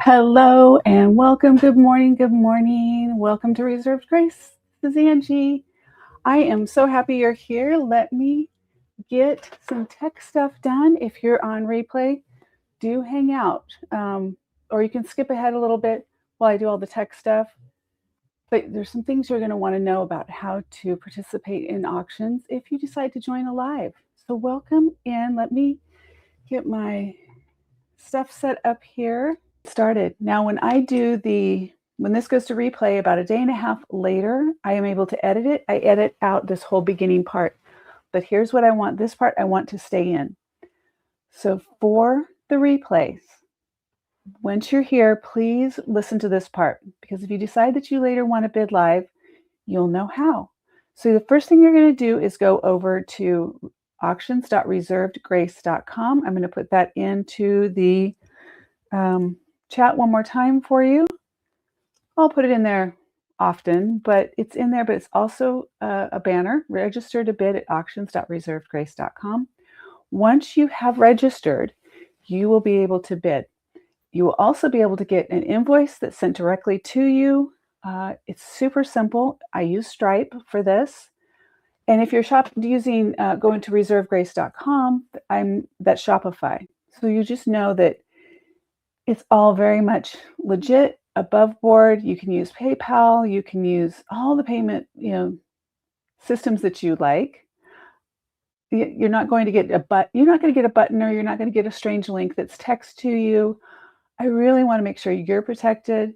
Hello and welcome. Good morning. Good morning. Welcome to Reserved Grace. This is Angie. I am so happy you're here. Let me get some tech stuff done. If you're on replay, do hang out. Or you can skip ahead a little bit while I do all the tech stuff. But there's some things you're going to want to know about how to participate in auctions if you decide to join a live. So welcome in. Let me get my stuff set up here. Started. Now, when this goes to replay about a day and a half later, I am able to edit it. I edit out this whole beginning part. But here's what I want. This part I want to stay in. So for the replays, once you're here, please listen to this part, because if you decide that you later want to bid live, you'll know how. So the first thing you're going to do is go over to auctions.reservedgrace.com. I'm going to put that into the chat one more time for you. I'll put it in there often, but it's in there, but it's also a banner. Register to bid at auctions.reservedgrace.com. Once you have registered, you will be able to bid. You will also be able to get an invoice that's sent directly to you. It's super simple. I use Stripe for this. And if you're using going to reservedgrace.com, that's Shopify. So you just know that it's all very much legit, above board. You can use PayPal. You can use all the payment, systems that you like. You're not going to get a button, or you're not going to get a strange link that's text to you. I really want to make sure you're protected.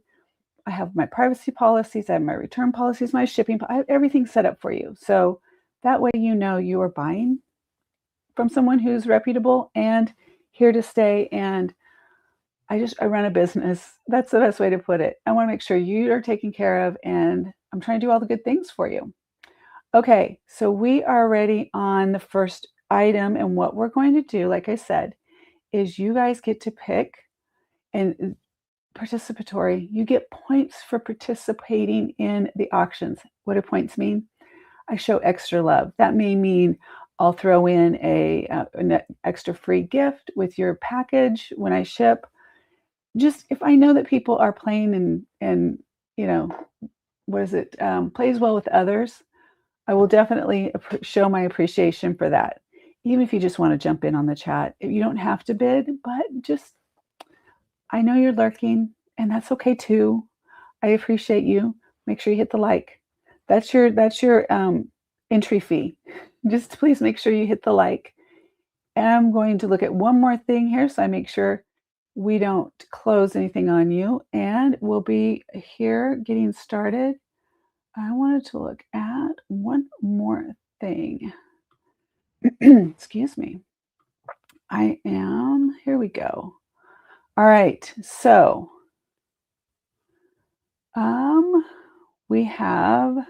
I have my privacy policies, I have my return policies, my shipping, I have everything set up for you. So that way you know you are buying from someone who's reputable and here to stay. And I run a business. That's the best way to put it. I want to make sure you are taken care of, and I'm trying to do all the good things for you. Okay, so we are ready on the first item, and what we're going to do, like I said, is you guys get to pick, and participatory, you get points for participating in the auctions. What do points mean? I show extra love. That may mean I'll throw in an extra free gift with your package when I ship. Just if I know that people are playing and plays well with others, I will definitely show my appreciation for that. Even if you just want to jump in on the chat, you don't have to bid, but just, I know you're lurking, and that's okay too. I appreciate you. Make sure you hit the like. That's your entry fee. Just please make sure you hit the like. And I'm going to look at one more thing here, so I make sure we don't close anything on you, and we'll be here getting started. I wanted to look at one more thing. Excuse me. Here we go. All right, so we have, all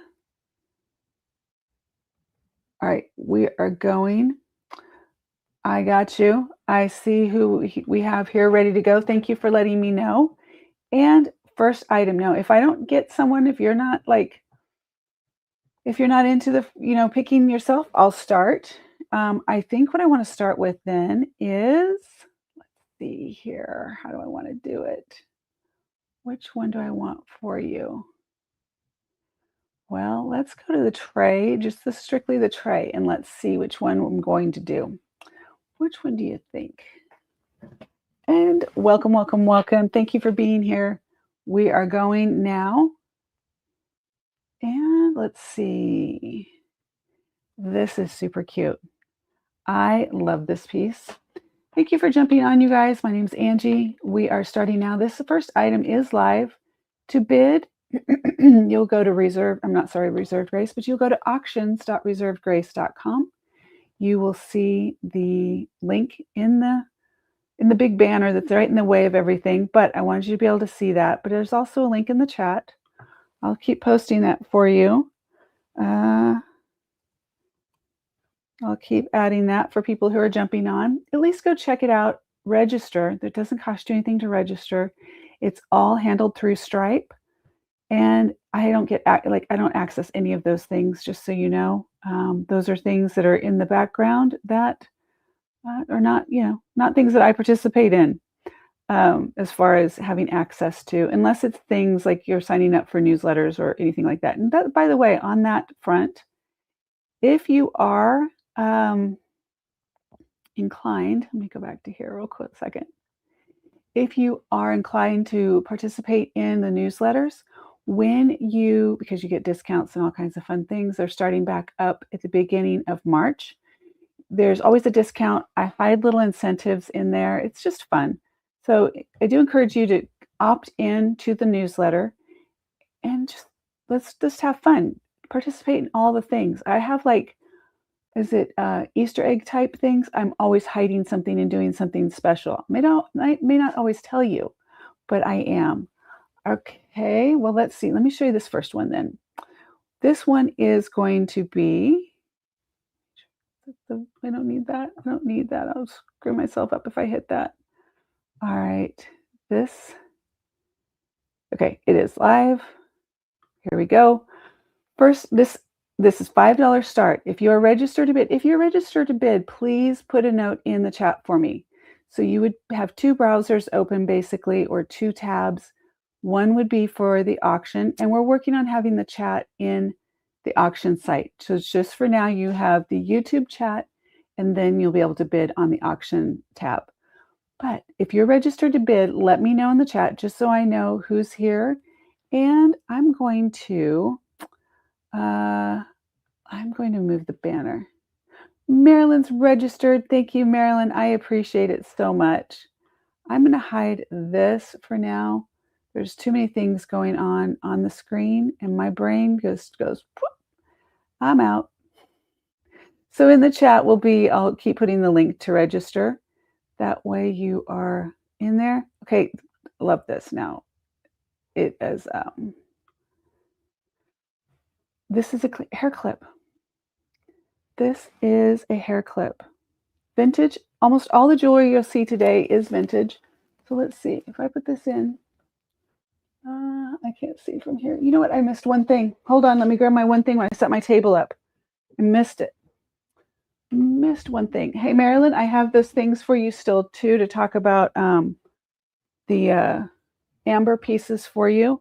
right, we are going. I got you. I see who we have here ready to go. Thank you for letting me know. And first item. Now, if I don't get someone, if you're not into the, picking yourself, I'll start. I think what I want to start with then is, let's see here. How do I want to do it? Which one do I want for you? Well, let's go to the tray, just strictly the tray, and let's see which one I'm going to do. Which one do you think? And welcome, welcome, welcome. Thank you for being here. We are going now. And let's see. This is super cute. I love this piece. Thank you for jumping on, you guys. My name's Angie. We are starting now. This first item is live. To bid, you'll go to Reserved Grace, but you'll go to auctions.reservedgrace.com. You will see the link in the big banner that's right in the way of everything, but I wanted you to be able to see that. But there's also a link in the chat. I'll keep posting that for you. I'll keep adding that for people who are jumping on. At least go check it out. Register. It doesn't cost you anything to register. It's all handled through Stripe, and I don't access any of those things. Just so you know, those are things that are in the background that are not things that I participate in. as far as having access to, unless it's things like you're signing up for newsletters or anything like that. And that, by the way, on that front, if you are inclined, let me go back to here real quick second. If you are inclined to participate in the newsletters, because you get discounts and all kinds of fun things, they're starting back up at the beginning of March. There's always a discount. I hide little incentives in there. It's just fun. So I do encourage you to opt in to the newsletter and let's just have fun. Participate in all the things. I have Easter egg type things? I'm always hiding something and doing something special. I may not always tell you, but I am. Okay, well, let's see. Let me show you this first one then. This one is going to be, I don't need that. I don't need that. I'll screw myself up if I hit that. All right, okay, it is live. Here we go. First, this is $5 start. If you're registered to bid, please put a note in the chat for me. So you would have two browsers open basically, or two tabs. One would be for the auction, and we're working on having the chat in the auction site. So it's just for now, you have the YouTube chat, and then you'll be able to bid on the auction tab. But if you're registered to bid, let me know in the chat just so I know who's here. And I'm going to move the banner. Marilyn's registered. Thank you, Marilyn. I appreciate it so much. I'm going to hide this for now. There's too many things going on the screen, and my brain goes, I'm out. So in the chat I'll keep putting the link to register. That way you are in there. Okay, love this now. It is, this is a hair clip. This is a hair clip. Vintage. Almost all the jewelry you'll see today is vintage. So let's see. If I put this in, I can't see from here. You know what? I missed one thing. Hold on. Let me grab my one thing when I set my table up. I missed it. Missed one thing. Hey, Marilyn, I have those things for you still, too, to talk about the amber pieces for you.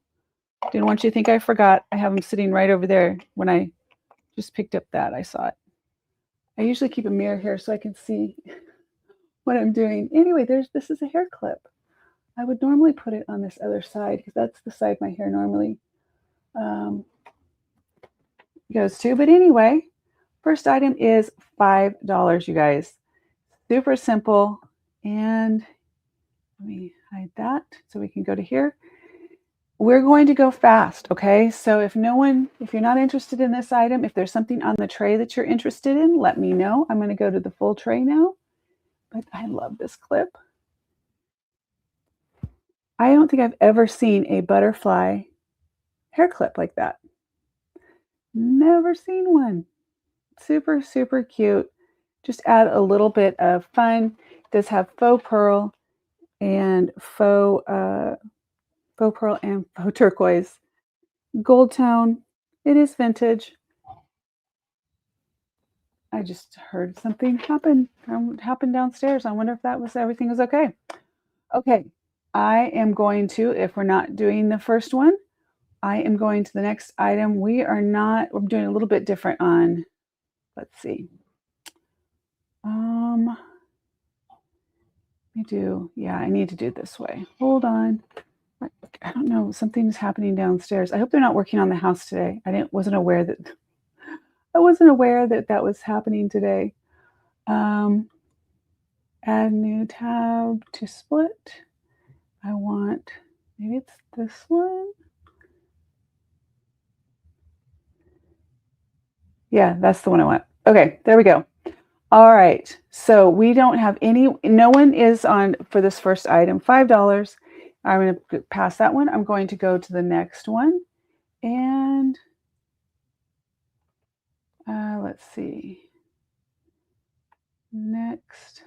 Didn't want you to think I forgot. I have them sitting right over there. When I just picked up that, I saw it. I usually keep a mirror here so I can see what I'm doing. Anyway, this is a hair clip. I would normally put it on this other side because that's the side my hair normally goes to. But anyway, first item is $5, you guys. Super simple. And let me hide that so we can go to here. We're going to go fast, okay? So if you're not interested in this item, if there's something on the tray that you're interested in, let me know. I'm going to go to the full tray now. But I love this clip. I don't think I've ever seen a butterfly hair clip like that. Never seen one. Super, super cute. Just add a little bit of fun. It does have faux pearl and faux turquoise. Gold tone. It is vintage. I just heard something happen downstairs. I wonder if everything was okay. Okay. I am going to, if we're not doing the first one, I am going to the next item. We're doing a little bit different on, let's see. I need to do it this way. Hold on. I don't know. Something's happening downstairs. I hope they're not working on the house today. I wasn't aware that that was happening today. Add new tab to split. Maybe it's this one. Yeah, that's the one I want. Okay, there we go. All right, so we don't have no one is on for this first item, $5. I'm going to pass that one. I'm going to go to the next one. And let's see. Next,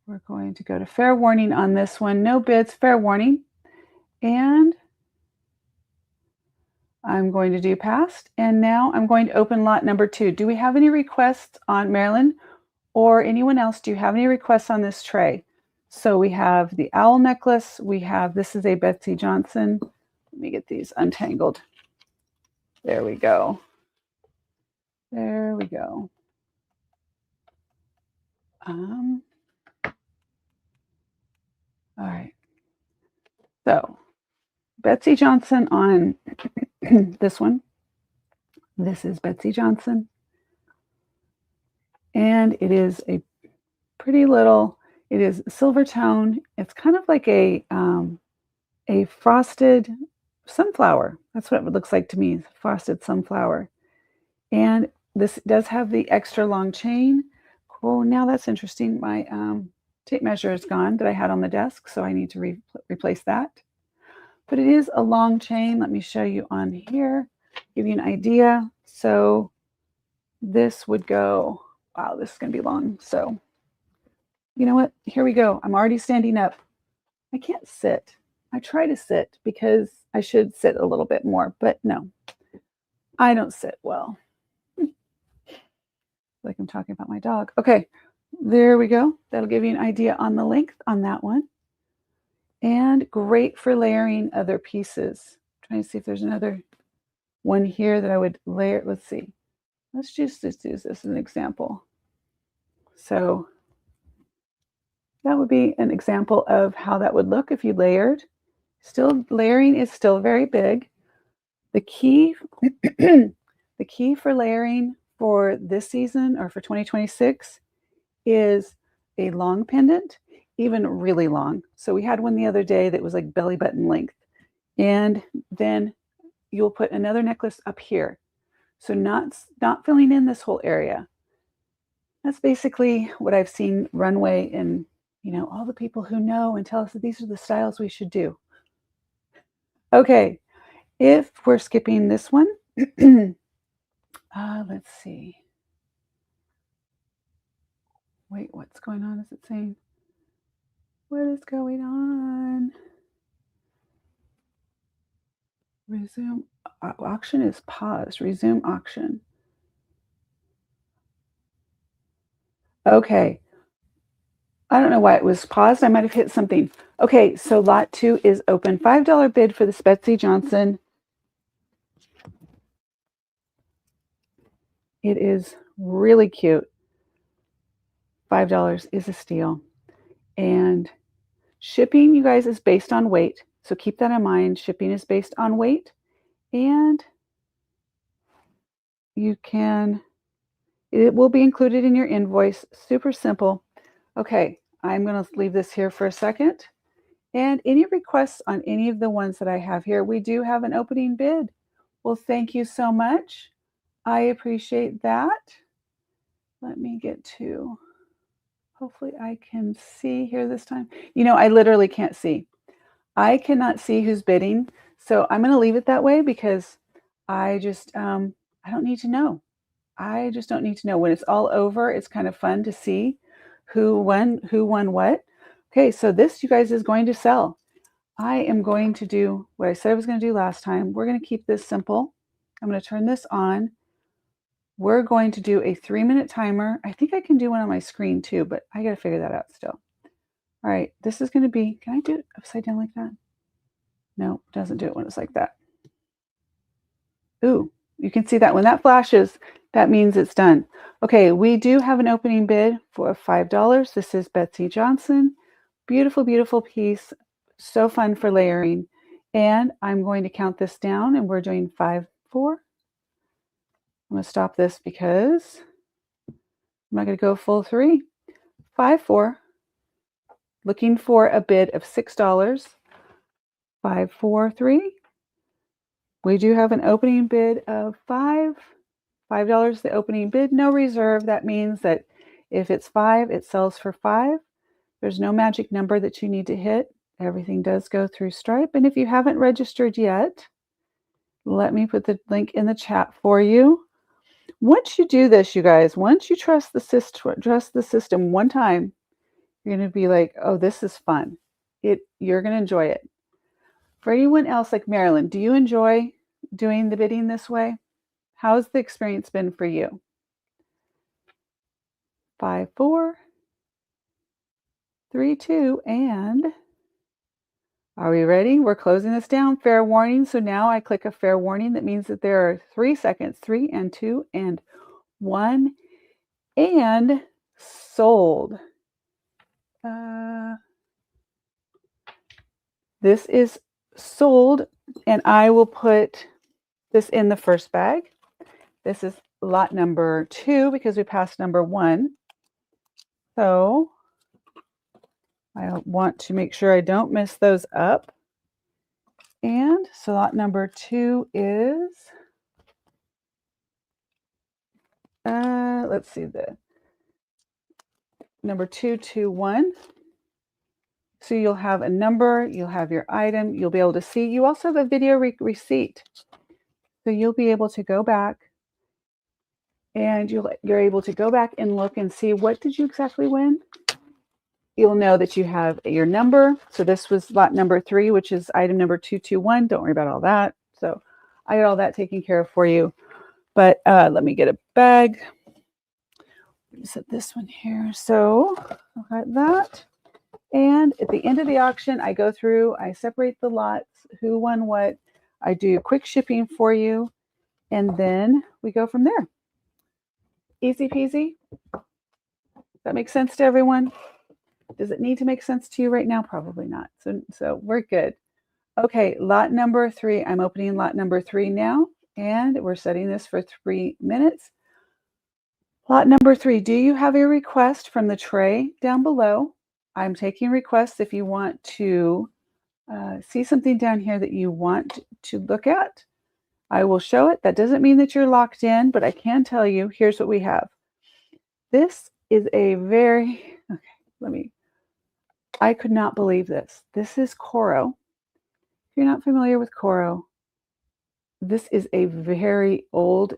we're going to go to fair warning on this one. No bids, fair warning. And I'm going to do passed. And now I'm going to open lot number 2. Do we have any requests on Marilyn or anyone else? Do you have any requests on this tray? So we have the owl necklace. We have, this is a Betsy Johnson. Let me get these untangled. There we go. There we go. All right. So Betsy Johnson on this one. This is Betsy Johnson. And it is a pretty little, it is silver tone. It's kind of like a frosted sunflower. That's what it looks like to me, frosted sunflower. And this does have the extra long chain. Oh, now that's interesting. My tape measure is gone that I had on the desk, so I need to replace that. But it is a long chain. Let me show you on here, give you an idea. So this would go, wow, this is going to be long. So you know what? Here we go. I'm already standing up. I can't sit. I try to sit because I should sit a little bit more, but no, I don't sit well. Like I'm talking about my dog. Okay, there we go. That'll give you an idea on the length on that one. And great for layering other pieces. I'm trying to see if there's another one here that I would layer. Let's see. Let's just use this as an example. So that would be an example of how that would look if you layered. Still, layering is still very big. The key, the key for layering for this season or for 2026 is a long pendant, even really long. So we had one the other day that was like belly button length. And then you'll put another necklace up here. So not filling in this whole area. That's basically what I've seen runway and, all the people who know and tell us that these are the styles we should do. Okay, if we're skipping this one, let's see. Wait, what's going on? Is it saying? What is going on? Resume. Auction is paused. Resume auction. Okay. I don't know why it was paused. I might have hit something. Okay, so lot 2 is open. $5 bid for this Betsy Johnson. It is really cute. $5 is a steal. And shipping, you guys, is based on weight. So keep that in mind. Shipping is based on weight. And it will be included in your invoice. Super simple. Okay, I'm going to leave this here for a second. And any requests on any of the ones that I have here, we do have an opening bid. Well, thank you so much. I appreciate that. Let me get to, hopefully I can see here this time. I literally can't see. I cannot see who's bidding. So I'm going to leave it that way because I just, I don't need to know. I just don't need to know. When it's all over, it's kind of fun to see who won what. Okay, so this, you guys, is going to sell. I am going to do what I said I was going to do last time. We're going to keep this simple. I'm going to turn this on. We're going to do a 3-minute timer. I think I can do one on my screen too, but I got to figure that out still. All right, this is going to be, can I do it upside down like that? No, it doesn't do it when it's like that. Ooh, you can see that when that flashes, that means it's done. Okay, we do have an opening bid for $5. This is Betsy Johnson. Beautiful, beautiful piece. So fun for layering. And I'm going to count this down, and we're doing 5, 4. I'm going to stop this because I'm not going to go full 3. 5, 4. Looking for a bid of $6. 5, 4, 3. We do have an opening bid of $5. $5 the opening bid, no reserve. That means that if it's 5, it sells for 5. There's no magic number that you need to hit. Everything does go through Stripe. And if you haven't registered yet, let me put the link in the chat for you. Once you do this, you guys, once you trust the system one time, you're going to be like, oh, this is fun. You're going to enjoy it. For anyone else like Marilyn, do you enjoy doing the bidding this way? How's the experience been for you? 5, 4, 3, 2, and are we ready? We're closing this down. Fair warning. So now I click a fair warning. That means that there are 3 seconds. 3 and 2 and 1 and sold. This is sold, and I will put this in the first bag. This is lot number 2 because we passed number 1. So I want to make sure I don't mess those up. And so lot number 2 is, let's see, the number 221. So you'll have a number, you'll have your item, you'll be able to see. You also have a video receipt. So you'll be able to go back and you're able to go back and look and see what did you exactly win. You'll know that you have your number. So this was lot number 3, which is item number 221. Don't worry about all that. So I got all that taken care of for you. But let me get a bag. Set this one here. So I'll got that. And at the end of the auction, I go through, I separate the lots, who won what. I do quick shipping for you. And then we go from there. Easy peasy. That makes sense to everyone? Does it need to make sense to you right now? Probably not. So we're good. Okay, lot number 3. I'm opening lot number 3 now, and we're setting this for 3 minutes. Lot number 3, do you have a request from the tray down below? I'm taking requests if you want to see something down here that you want to look at. I will show it. That doesn't mean that you're locked in, but I can tell you, here's what we have. This is a very, okay, I could not believe this. This is Coro. If you're not familiar with Coro, this is a very old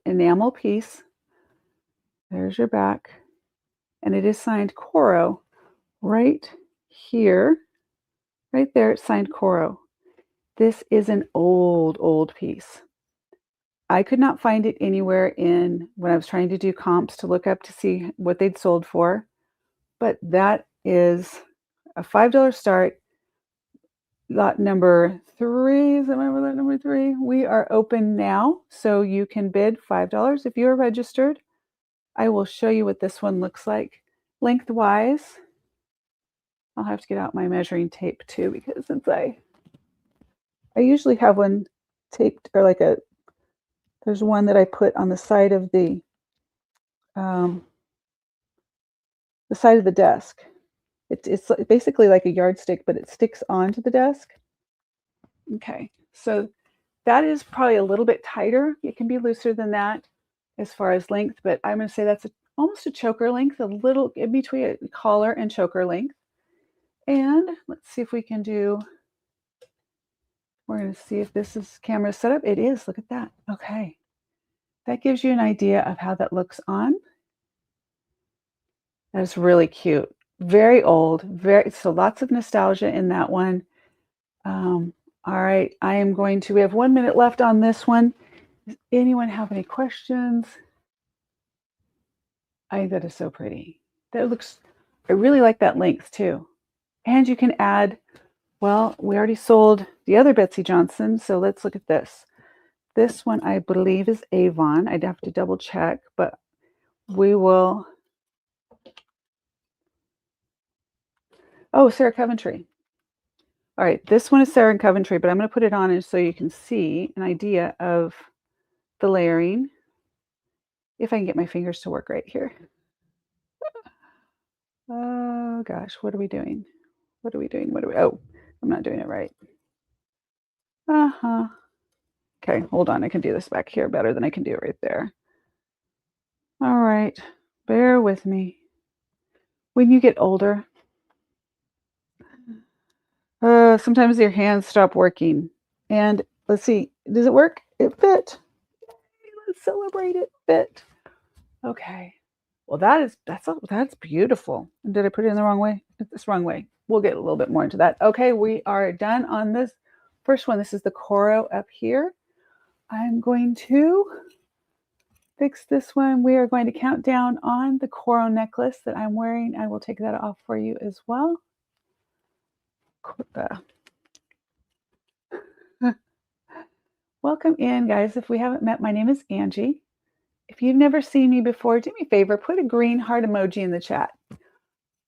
enamel piece. There's your back. And it is signed Coro right here. Right there, it's signed Coro. This is an old piece. I could not find it anywhere when I was trying to do comps to look up to see what they'd sold for. But that is a $5 start. Lot number 3, is that my lot number 3? We are open now, so you can bid $5 if you are registered. I will show you what this one looks like. Lengthwise, I'll have to get out my measuring tape too, because since I usually have one taped, or like there's one that I put on the side of the desk. It's basically like a yardstick, but it sticks onto the desk. Okay, so that is probably a little bit tighter. It can be looser than that as far as length, but I'm going to say that's almost a choker length, a little in between a collar and choker length. And let's see if we can do, we're going to see if this is camera set up. It is, look at that. Okay, that gives you an idea of how that looks on. That is really cute. Very old, so lots of nostalgia in that one. All right, we have 1 minute left on this one. Does anyone have any questions? I think that is so pretty. I really like that length too. And you can add, well, we already sold the other Betsy Johnson, so let's look at this. This one I believe is Avon. I'd have to double check, but we will. Oh, Sarah Coventry. All right, this one is Sarah and Coventry, but I'm going to put it on so you can see an idea of the layering. If I can get my fingers to work right here. Oh gosh, what are we doing? Oh, I'm not doing it right. Okay, hold on. I can do this back here better than I can do it right there. All right, bear with me. When you get older, sometimes your hands stop working. And let's see, does it work? It fit. Let's celebrate it. Fit. Okay. Well, that's beautiful. Did I put it in the wrong way? It's the wrong way. We'll get a little bit more into that. Okay, we are done on this first one. This is the Coro up here. I'm going to fix this one. We are going to count down on the coral necklace that I'm wearing. I will take that off for you as well. Welcome in, guys. If we haven't met, my name is Angie. If you've never seen me before, do me a favor, put a green heart emoji in the chat.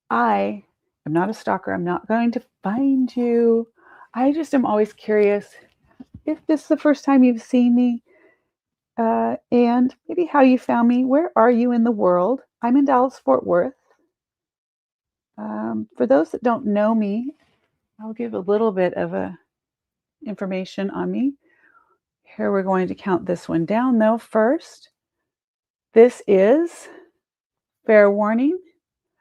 I am not a stalker. I'm not going to find you. I just am always curious if this is the first time you've seen me, and maybe how you found me. Where are you in the world? I'm in Dallas, Fort Worth. For those that don't know me, I'll give a little bit of information on me. Here we're going to count this one down, though, first. This is, fair warning,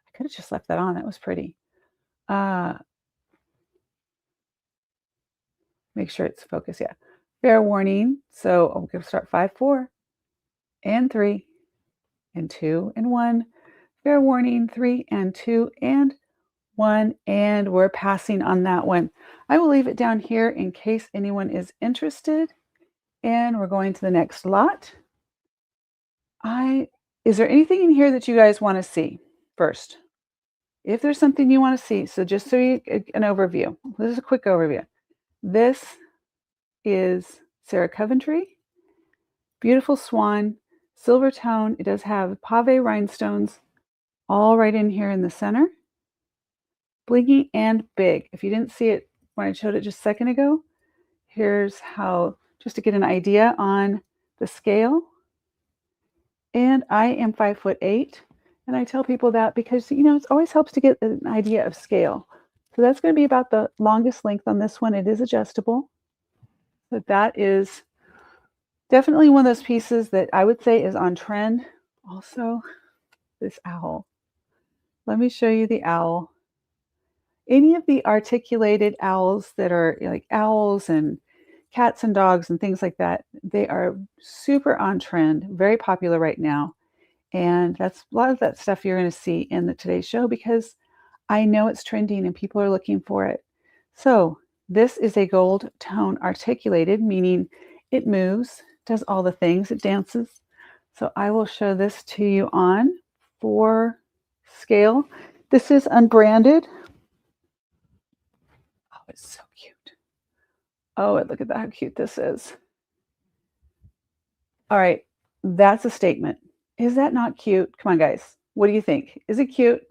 I could have just left that on. That was pretty. Make sure it's focused. Yeah. Fair warning. So I'm going to start 5, 4, and 3, and 2, and 1. Fair warning, 3, and 2, and 1. And we're passing on that one. I will leave it down here in case anyone is interested. And we're going to the next lot. Is there anything in here that you guys want to see first? If there's something you want to see, so just so you an overview. This is a quick overview. This is Sarah Coventry. Beautiful swan, silver tone. It does have pave rhinestones all right in here in the center. Blinky and big. If you didn't see it when I showed it just a second ago, here's how, just to get an idea on the scale. And I am 5'8", and I tell people that because, you know, it always helps to get an idea of scale. So that's going to be about the longest length on this one. It is adjustable. So that is definitely one of those pieces that I would say is on trend. Also, this owl. Let me show you the owl. Any of the articulated owls that are like owls and cats and dogs and things like that, they are super on trend, very popular right now. And that's a lot of that stuff you're going to see in today's show because I know it's trending and people are looking for it. So this is a gold tone articulated, meaning it moves, does all the things, it dances. So I will show this to you on 4 scale. This is unbranded. Oh, it's so cute. Oh, look at that, how cute this is. All right, that's a statement. Is that not cute? Come on, guys. What do you think? Is it cute?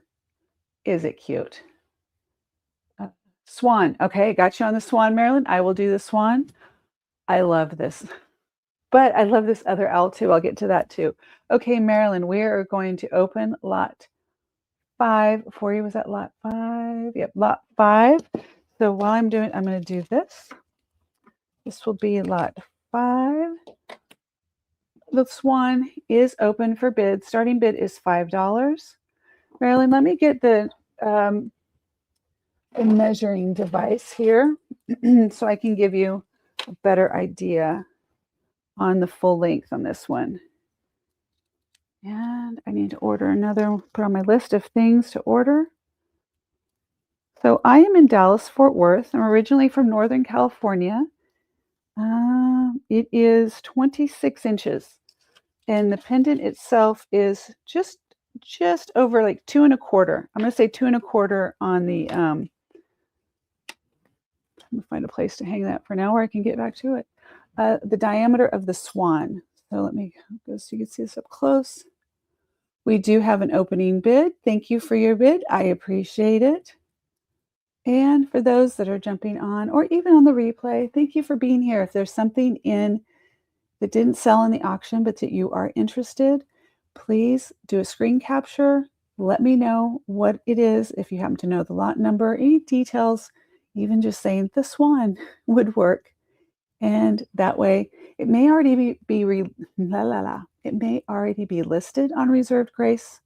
Is it cute? Swan. Okay, got you on the swan, Marilyn. I will do the swan. I love this. But I love this other owl too. I'll get to that too. Okay, Marilyn, we are going to open lot 5 for you. Was that lot 5? Yep, lot 5. So while I'm doing, I'm going to do this. This will be lot 5. The swan is open for bid. Starting bid is $5. Marilyn, let me get the measuring device here so I can give you a better idea on the full length on this one. And I need to order another, put on my list of things to order. So I am in Dallas, Fort Worth. I'm originally from Northern California. It is 26 inches. And the pendant itself is just over like 2 1/4. I'm going to say 2 1/4 on the, I'm going to find a place to hang that for now where I can get back to it. The diameter of the swan. So let me go so you can see this up close. We do have an opening bid. Thank you for your bid. I appreciate it. And for those that are jumping on or even on the replay, thank you for being here. If there's something in that didn't sell in the auction but that you are interested, please do a screen capture. Let me know what it is. If you happen to know the lot number, any details, even just saying the swan would work. And that way it may already it may already be listed on Reserved Grace.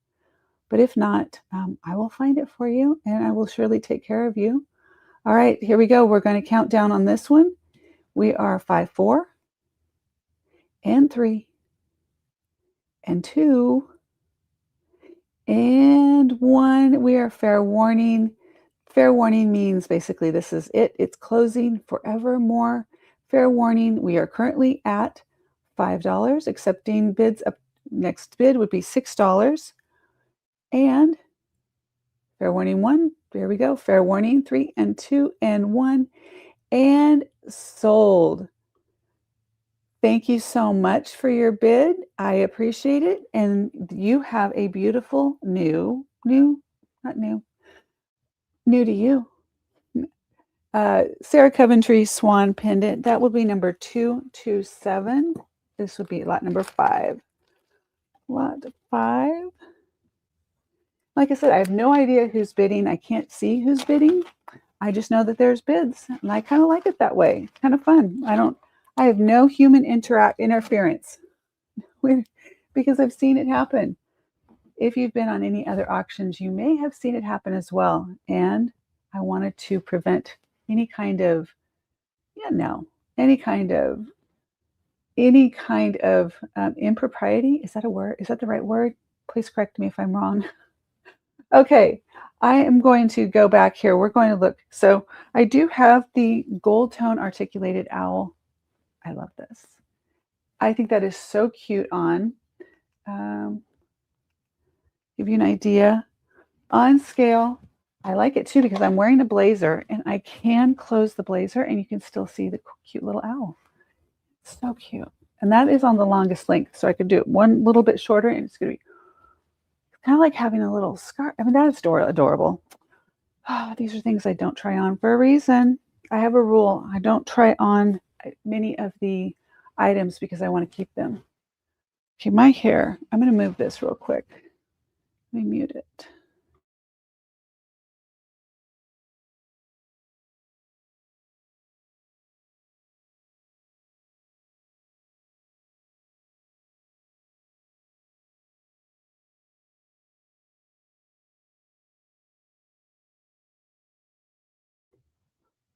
But if not, I will find it for you and I will surely take care of you. All right, here we go. We're going to count down on this one. We are 5, 4, and 3, and 2, and 1. We are fair warning. Fair warning means basically this is it. It's closing forevermore. Fair warning, we are currently at $5, accepting bids up next bid would be $6. And fair warning 1, there we go. Fair warning 3 and 2 and 1, and sold. Thank you so much for your bid. I appreciate it. And you have a beautiful new to you, Sarah Coventry Swan Pendant. That would be number 227. This would be lot number 5. Lot 5. Like I said, I have no idea who's bidding. I can't see who's bidding. I just know that there's bids, and I kind of like it that way. It's kind of fun. I have no human interference because I've seen it happen. If you've been on any other auctions, you may have seen it happen as well. And I wanted to prevent any kind of, any kind of impropriety. Is that a word? Is that the right word? Please correct me if I'm wrong. Okay, I am going to go back here. We're going to look. So I do have the gold tone articulated owl. I love this. I think that is so cute on. Give you an idea. On scale, I like it too because I'm wearing a blazer and I can close the blazer and you can still see the cute little owl. It's so cute. And that is on the longest length. So I could do it one little bit shorter and it's going to be kind of like having a little scarf. I mean, that is adorable. Oh, these are things I don't try on for a reason. I have a rule. I don't try on many of the items because I want to keep them. Okay, my hair. I'm going to move this real quick. Let me mute it.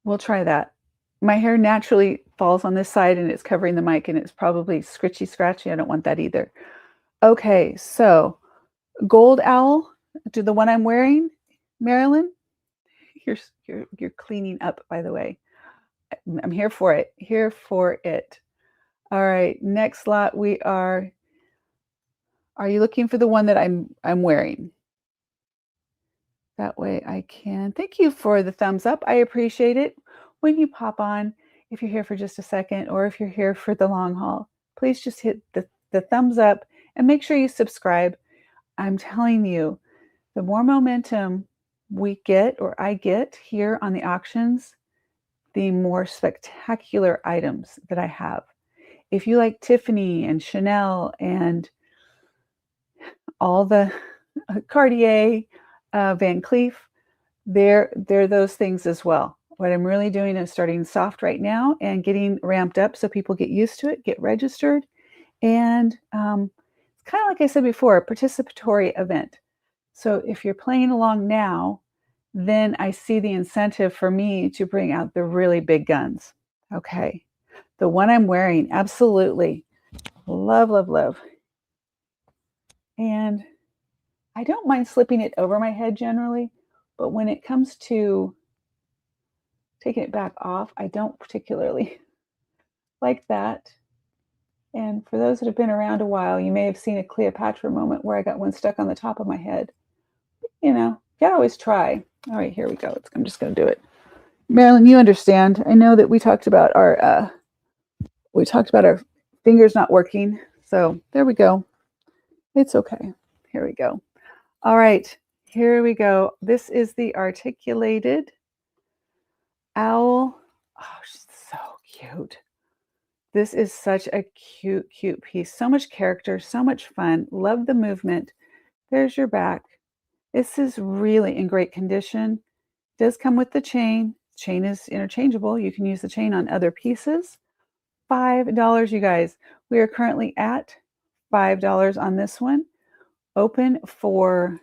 We'll try that. My hair naturally falls on this side and it's covering the mic and it's probably scritchy scratchy. I don't want that either. Okay, so gold owl, do the one I'm wearing, Marilyn. You're cleaning up, by the way. I'm here for it. Here for it. All right, next lot we are. Are you looking for the one that I'm wearing? That way I can. Thank you for the thumbs up. I appreciate it. When you pop on, if you're here for just a second or if you're here for the long haul, please just hit the thumbs up and make sure you subscribe. I'm telling you, the more momentum we get or I get here on the auctions, the more spectacular items that I have. If you like Tiffany and Chanel and all the Cartier, Van Cleef, they're those things as well. What I'm really doing is starting soft right now and getting ramped up so people get used to it, get registered. And it's kind of like I said before, a participatory event. So if you're playing along now, then I see the incentive for me to bring out the really big guns. Okay. The one I'm wearing, absolutely. Love, love, love. And I don't mind slipping it over my head generally, but when it comes to taking it back off, I don't particularly like that. And for those that have been around a while, you may have seen a Cleopatra moment where I got one stuck on the top of my head. You gotta always try. All right, here we go. I'm just going to do it. Marilyn, you understand. I know that we talked about our fingers not working. So there we go. It's okay. Here we go. All right, here we go. This is the articulated owl. Oh, she's so cute. This is such a cute, cute piece. So much character, so much fun. Love the movement. There's your back. This is really in great condition. It does come with the chain. Chain is interchangeable. You can use the chain on other pieces. $5, you guys. We are currently at $5 on this one. Open for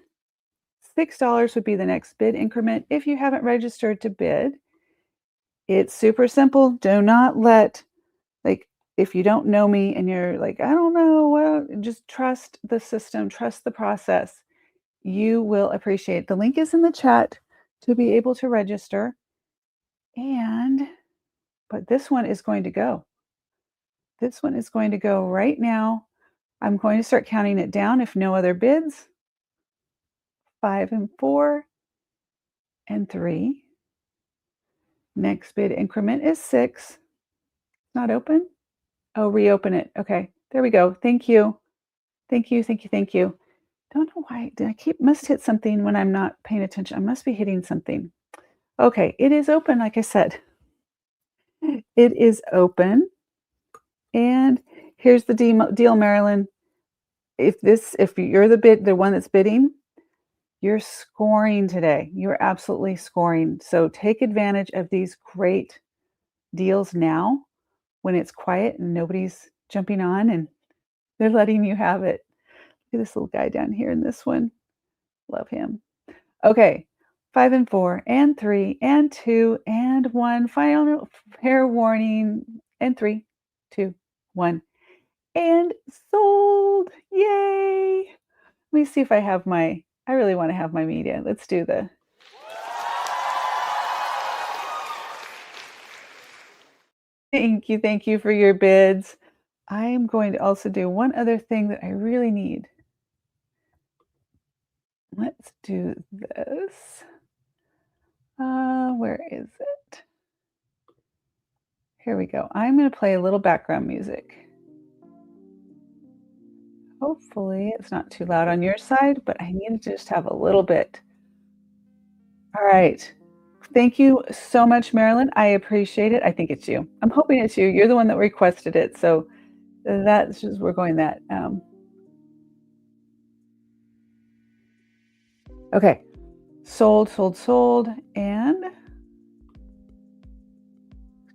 $6 would be the next bid increment. If you haven't registered to bid, it's super simple. Do not let, if you don't know me and you're like, I don't know, well, just trust the system, trust the process. You will appreciate it. The link is in the chat to be able to register. But this one is going to go. This one is going to go right now I'm going to start counting it down if no other bids. 5 and 4 and 3. Next bid increment is 6. Not open? Oh, reopen it. Okay, there we go. Thank you. Thank you, thank you, thank you. Don't know why. Did I must hit something when I'm not paying attention. I must be hitting something. Okay, it is open, like I said. It is open. And here's the deal, Marilyn. If you're the one that's bidding, you're scoring today. You're absolutely scoring. So take advantage of these great deals now when it's quiet and nobody's jumping on and they're letting you have it. Look at this little guy down here in this one. Love him. Okay. 5 and 4 and 3 and 2 and 1. Final fair warning. And 3, 2, 1. And sold. Yay. Let me see if I have I really want to have my media. Let's do the. Thank you for your bids. I am going to also do one other thing that I really need. Let's do this. Where is it? Here we go. I'm going to play a little background music. Hopefully it's not too loud on your side, but I need to just have a little bit. All right. Thank you so much, Marilyn. I appreciate it. I think it's you. I'm hoping it's you. You're the one that requested it. So that's just, we're going that. Okay. Sold, sold, sold. And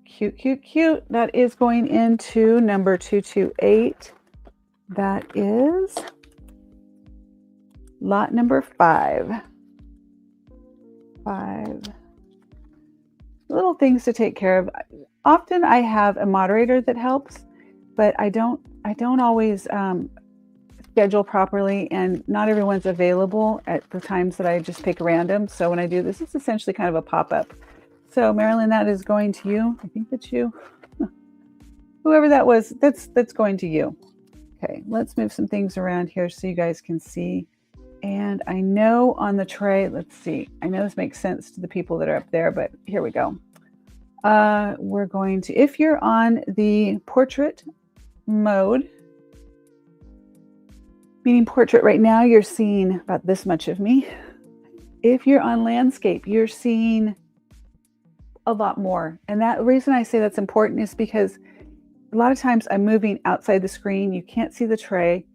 cute, cute, cute. That is going into number 228. That is lot number 5. 5 little things to take care of. Often I have a moderator that helps, but I don't always schedule properly, and not everyone's available at the times that I just pick random. So when I do this, it's essentially kind of a pop-up. So Marilyn, that is going to you. I think that's you. Whoever that was, that's going to you. Okay, let's move some things around here so you guys can see. And I know on the tray, let's see. I know this makes sense to the people that are up there, but here we go. We're going to, if you're on the portrait mode, meaning portrait right now, you're seeing about this much of me. If you're on landscape, you're seeing a lot more. And that reason I say that's important is because a lot of times I'm moving outside the screen. You can't see the tray.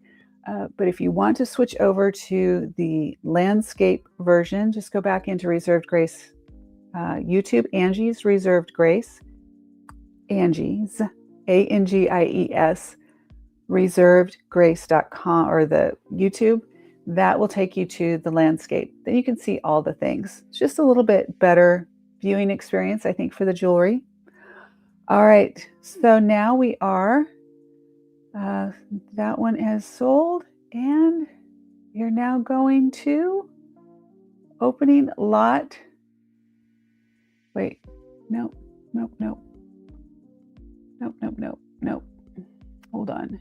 But if you want to switch over to the landscape version, just go back into Reserved Grace YouTube, Angie's Reserved Grace, Angie's, ANGIES, reservedgrace.com, or the YouTube. That will take you to the landscape. Then you can see all the things. It's just a little bit better viewing experience, I think, for the jewelry. All right, so now we are, that one has sold, and you're now going to opening lot. Wait, nope. Hold on.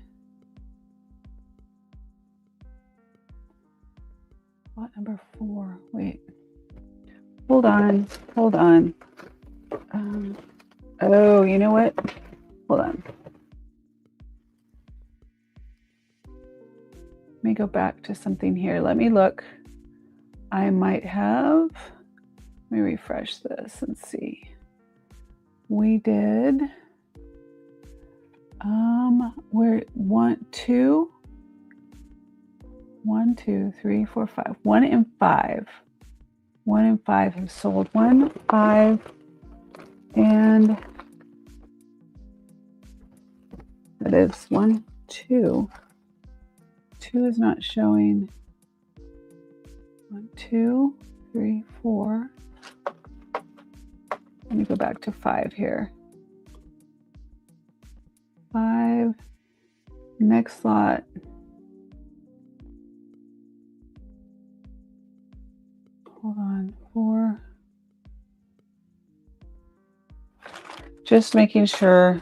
Lot number 4. Wait. Hold on. Oh, you know what? Hold on. Let me go back to something here. Let me look. I might have, let me refresh this and see. We did, we're 1, 2, 3, 4, 5. 1 and 5. 1 and 5 have sold. 1, 5, and that is 1, 2. 2 is not showing. 1, 2, 3, 4. Let me go back to 5 here. 5. Next lot. Hold on. 4. Just making sure.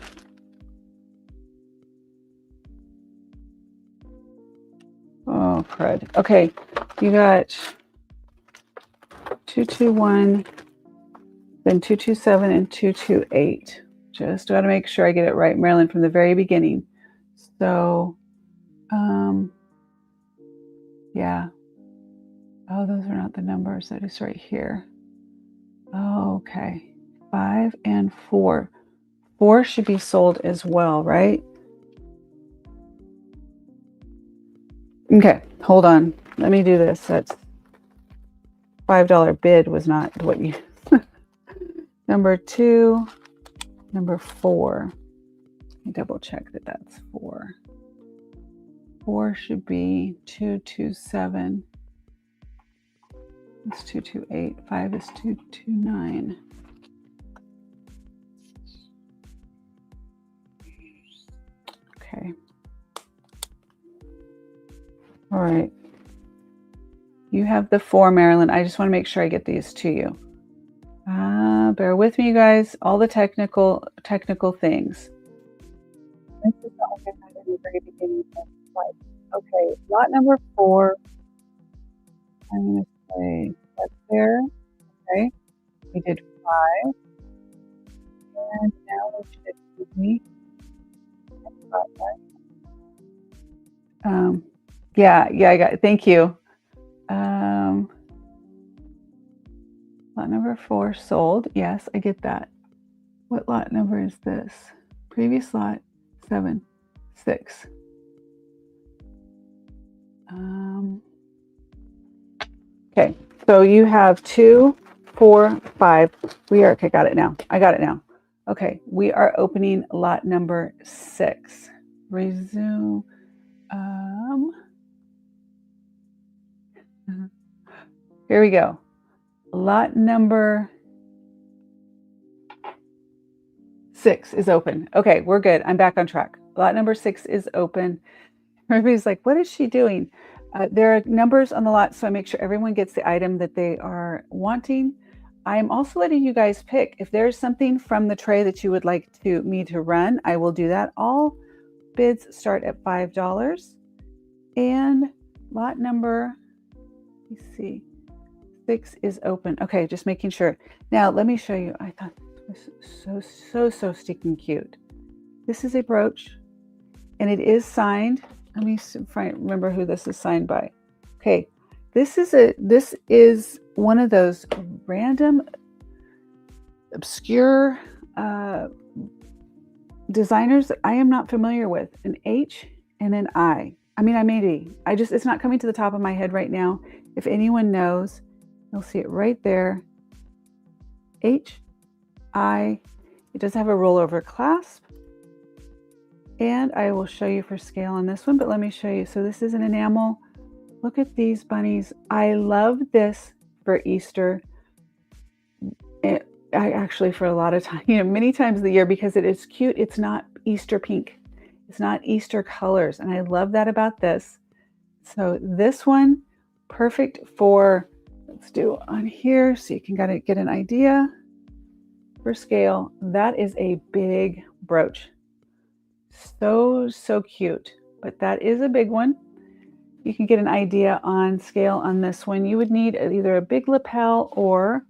crud. Okay, you got 221, then 227 and 228. Just got to make sure I get it right, Marilyn, from the very beginning. So, yeah. Oh, those are not the numbers. That is right here. Oh, okay. 5 and 4. 4 should be sold as well, right? Okay, hold on. Let me do this. That's $5 bid was not what you... Number 2, number 4. Let me double check that that's 4. 4 should be 227. That's 228. 5 is 229. Okay. All right. You have the 4, Marilyn. I just want to make sure I get these to you. Bear with me, you guys. All the technical things. This is not like I had in the very beginning. Okay, lot number 4. I'm going to say that's there. Okay. We did 5. And now we should be... yeah, I got it. Thank you. Lot number 4 sold. Yes, I get that. What lot number is this? Previous lot 7, 6. Okay, so you have 2, 4, 5. We are, okay, got it now. I got it now. Okay, we are opening lot number 6. Resume. Here we go. Lot number 6 is open. Okay, we're good. I'm back on track. Lot number 6 is open. Everybody's like, what is she doing? There are numbers on the lot, so I make sure everyone gets the item that they are wanting. I'm also letting you guys pick. If there's something from the tray that you would like me to run, I will do that. All bids start at $5. And lot number, let's see, 6 is open. Okay, just making sure. Now, let me show you. I thought this was so stinking cute. This is a brooch, and it is signed. Let me remember who this is signed by. Okay, this is one of those random, obscure designers that I am not familiar with. An H and an I. I mean, I may be. It's not coming to the top of my head right now. If anyone knows, you'll see it right there. H, I. It does have a rollover clasp. And I will show you for scale on this one, but let me show you. So this is an enamel. Look at these bunnies. I love this for Easter. I actually, for a lot of time, many times of the year, because it is cute. It's not Easter pink. It's not Easter colors. And I love that about this. So this one, perfect for, let's do on here so you can get an idea for scale. That is a big brooch. So cute, but that is a big one. You can get an idea on scale on this one. You would need either a big lapel or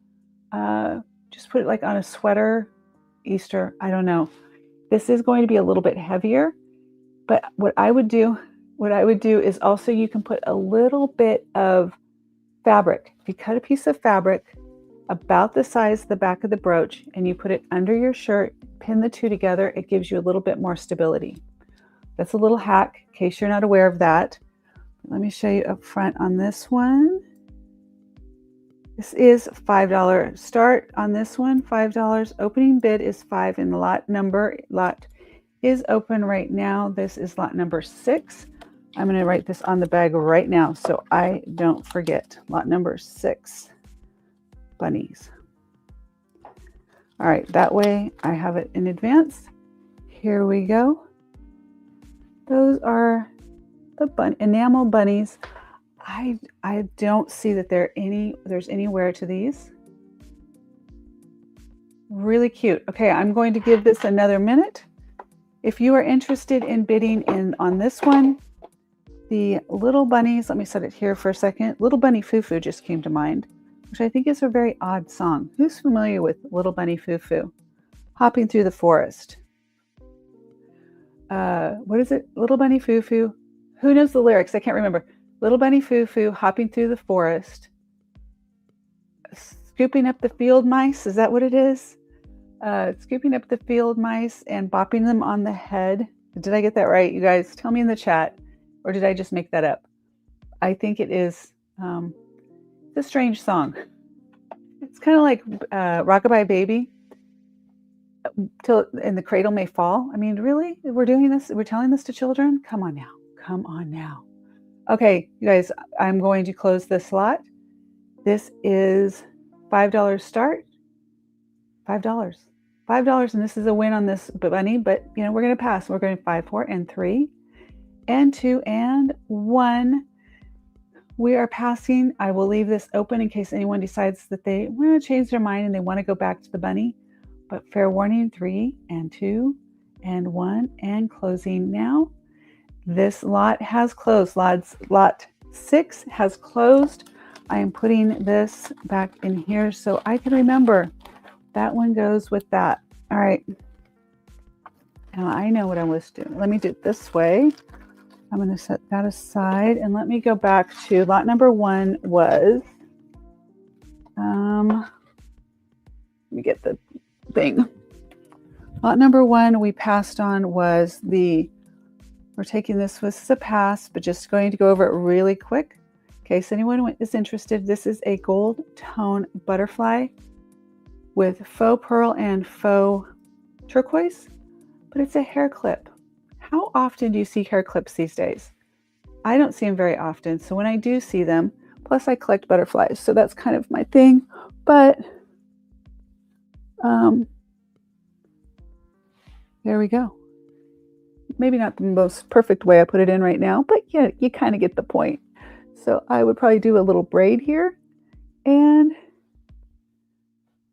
just put it like on a sweater, Easter, I don't know. This is going to be a little bit heavier, but what I would do is also you can put a little bit of fabric. If you cut a piece of fabric about the size of the back of the brooch and you put it under your shirt, pin the two together, it gives you a little bit more stability. That's a little hack in case you're not aware of that. Let me show you up front on this one. This is $5 start on this one, $5. Opening bid is 5 and the lot is open right now. This is lot number 6. I'm going to write this on the bag right now so I don't forget. Lot number 6, bunnies. All right, that way I have it in advance. Here we go. Those are the enamel bunnies. I don't see that there's any wear to these. Really cute. Okay, I'm going to give this another minute. If you are interested in bidding on this one, the little bunnies. Let me set it here for a second. Little Bunny Foo Foo just came to mind, which I think is a very odd song. Who's familiar with Little Bunny Foo Foo? Hopping through the forest. What is it? Little Bunny Foo Foo. Who knows the lyrics? I can't remember. Little Bunny Foo Foo hopping through the forest, scooping up the field mice. Is that what it is? Scooping up the field mice and bopping them on the head. Did I get that right? You guys tell me in the chat, or did I just make that up? I think it is it's a strange song. It's kind of like Rockabye Baby, till and the cradle may fall. I mean, really? We're doing this? We're telling this to children? Come on now. Come on now. Okay, you guys, I'm going to close this lot. This is $5 start. $5. $5, and this is a win on this bunny, but you know, we're going to pass. We're going 5, 4, and 3, and 2, and 1. We are passing. I will leave this open in case anyone decides that they want to change their mind and they want to go back to the bunny. But fair warning, 3, and 2, and 1, and closing now. This lot has closed. Lot 6 has closed. I am putting this back in here so I can remember. That one goes with that. All right. Now I know what I was doing. Let me do it this way. I'm going to set that aside and let me go back to lot number 1 was, let me get the thing. Lot number 1 we passed on was we're taking this as a pass, but just going to go over it really quick. In case anyone is interested, this is a gold tone butterfly with faux pearl and faux turquoise, but it's a hair clip. How often do you see hair clips these days? I don't see them very often. So when I do see them, plus I collect butterflies, so that's kind of my thing. But there we go. Maybe not the most perfect way I put it in right now, but yeah, you kind of get the point. So I would probably do a little braid here, and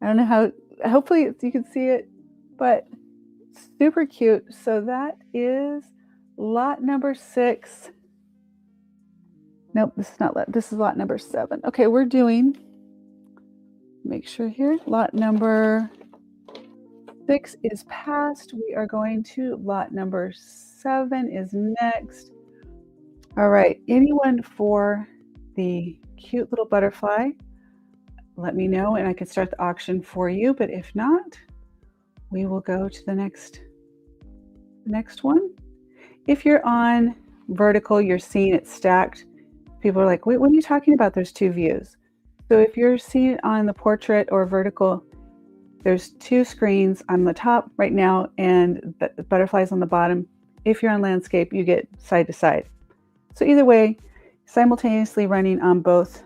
I don't know how, hopefully you can see it, but super cute. So that is lot number 6. Nope, this is not lot, this is lot number 7. Okay, we're doing, make sure here, lot number 6 is passed. We are going to lot number 7 is next. All right, anyone for the cute little butterfly, let me know and I can start the auction for you. But if not, we will go to the next one. If you're on vertical, you're seeing it stacked. People are like, wait, what are you talking about? There's 2 views. So if you're seeing it on the portrait or vertical, there's 2 screens on the top right now and the butterflies on the bottom. If you're on landscape, you get side to side. So either way, simultaneously running on both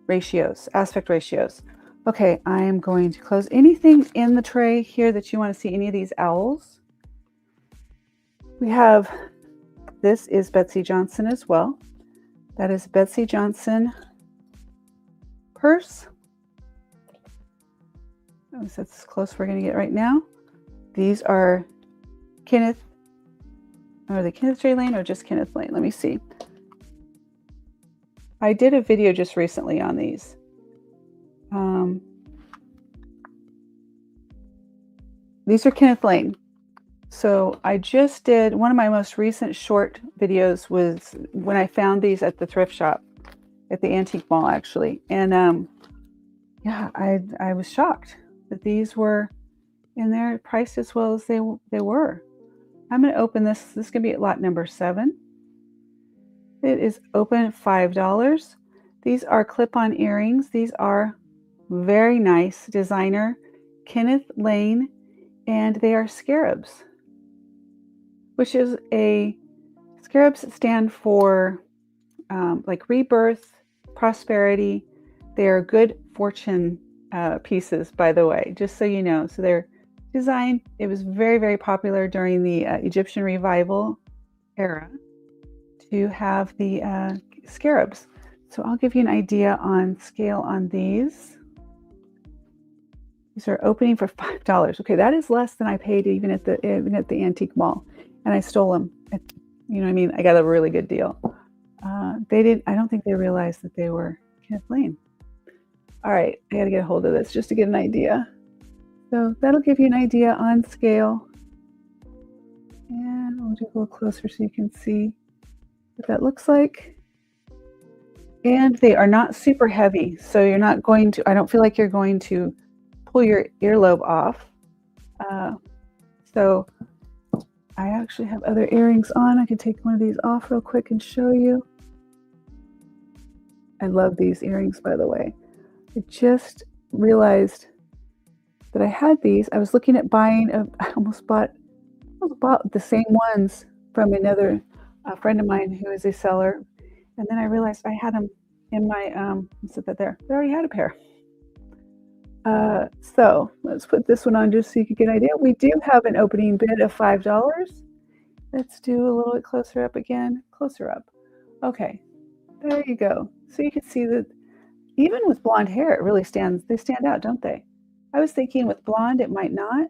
ratios, aspect ratios. Okay, I am going to close anything in the tray here that you want to see, any of these owls. We have, this is Betsy Johnson as well. That is Betsy Johnson purse. That's as close we're going to get right now. These are Kenneth, are they Kenneth J. Lane or just Kenneth Lane? Let me see. I did a video just recently on these. These are Kenneth Lane. So I just did, one of my most recent short videos was when I found these at the thrift shop, at the antique mall actually. And yeah, I was shocked that these were in there priced as well as they were. I'm going to open this. This is going to be at lot number 7. It is open at $5. These are clip-on earrings. These are very nice designer Kenneth Lane, and they are scarabs, which is scarabs stand for like rebirth, prosperity. They are good fortune pieces, by the way, just so you know. So they're designed, it was very, very popular during the Egyptian revival era to have the scarabs. So I'll give you an idea on scale on these. These are opening for $5. Okay, that is less than I paid even at the antique mall, and I stole them. You know what I mean? I got a really good deal. I don't think they realized that they were Kenneth Lane. All right, I got to get a hold of this just to get an idea. So that'll give you an idea on scale. And we'll do a little closer so you can see what that looks like. And they are not super heavy, so you're not going to, I don't feel like you're going to pull your earlobe off. So I actually have other earrings on. I can take one of these off real quick and show you. I love these earrings, by the way. I just realized that I had these. I was looking at buying, I almost bought the same ones from another friend of mine who is a seller. And then I realized I had them in my, let's set that there. I already had a pair. So let's put this one on just so you can get an idea. We do have an opening bid of $5. Let's do a little bit closer up again. Closer up. Okay, there you go. So you can see that even with blonde hair, it really they stand out, don't they? I was thinking with blonde, it might not.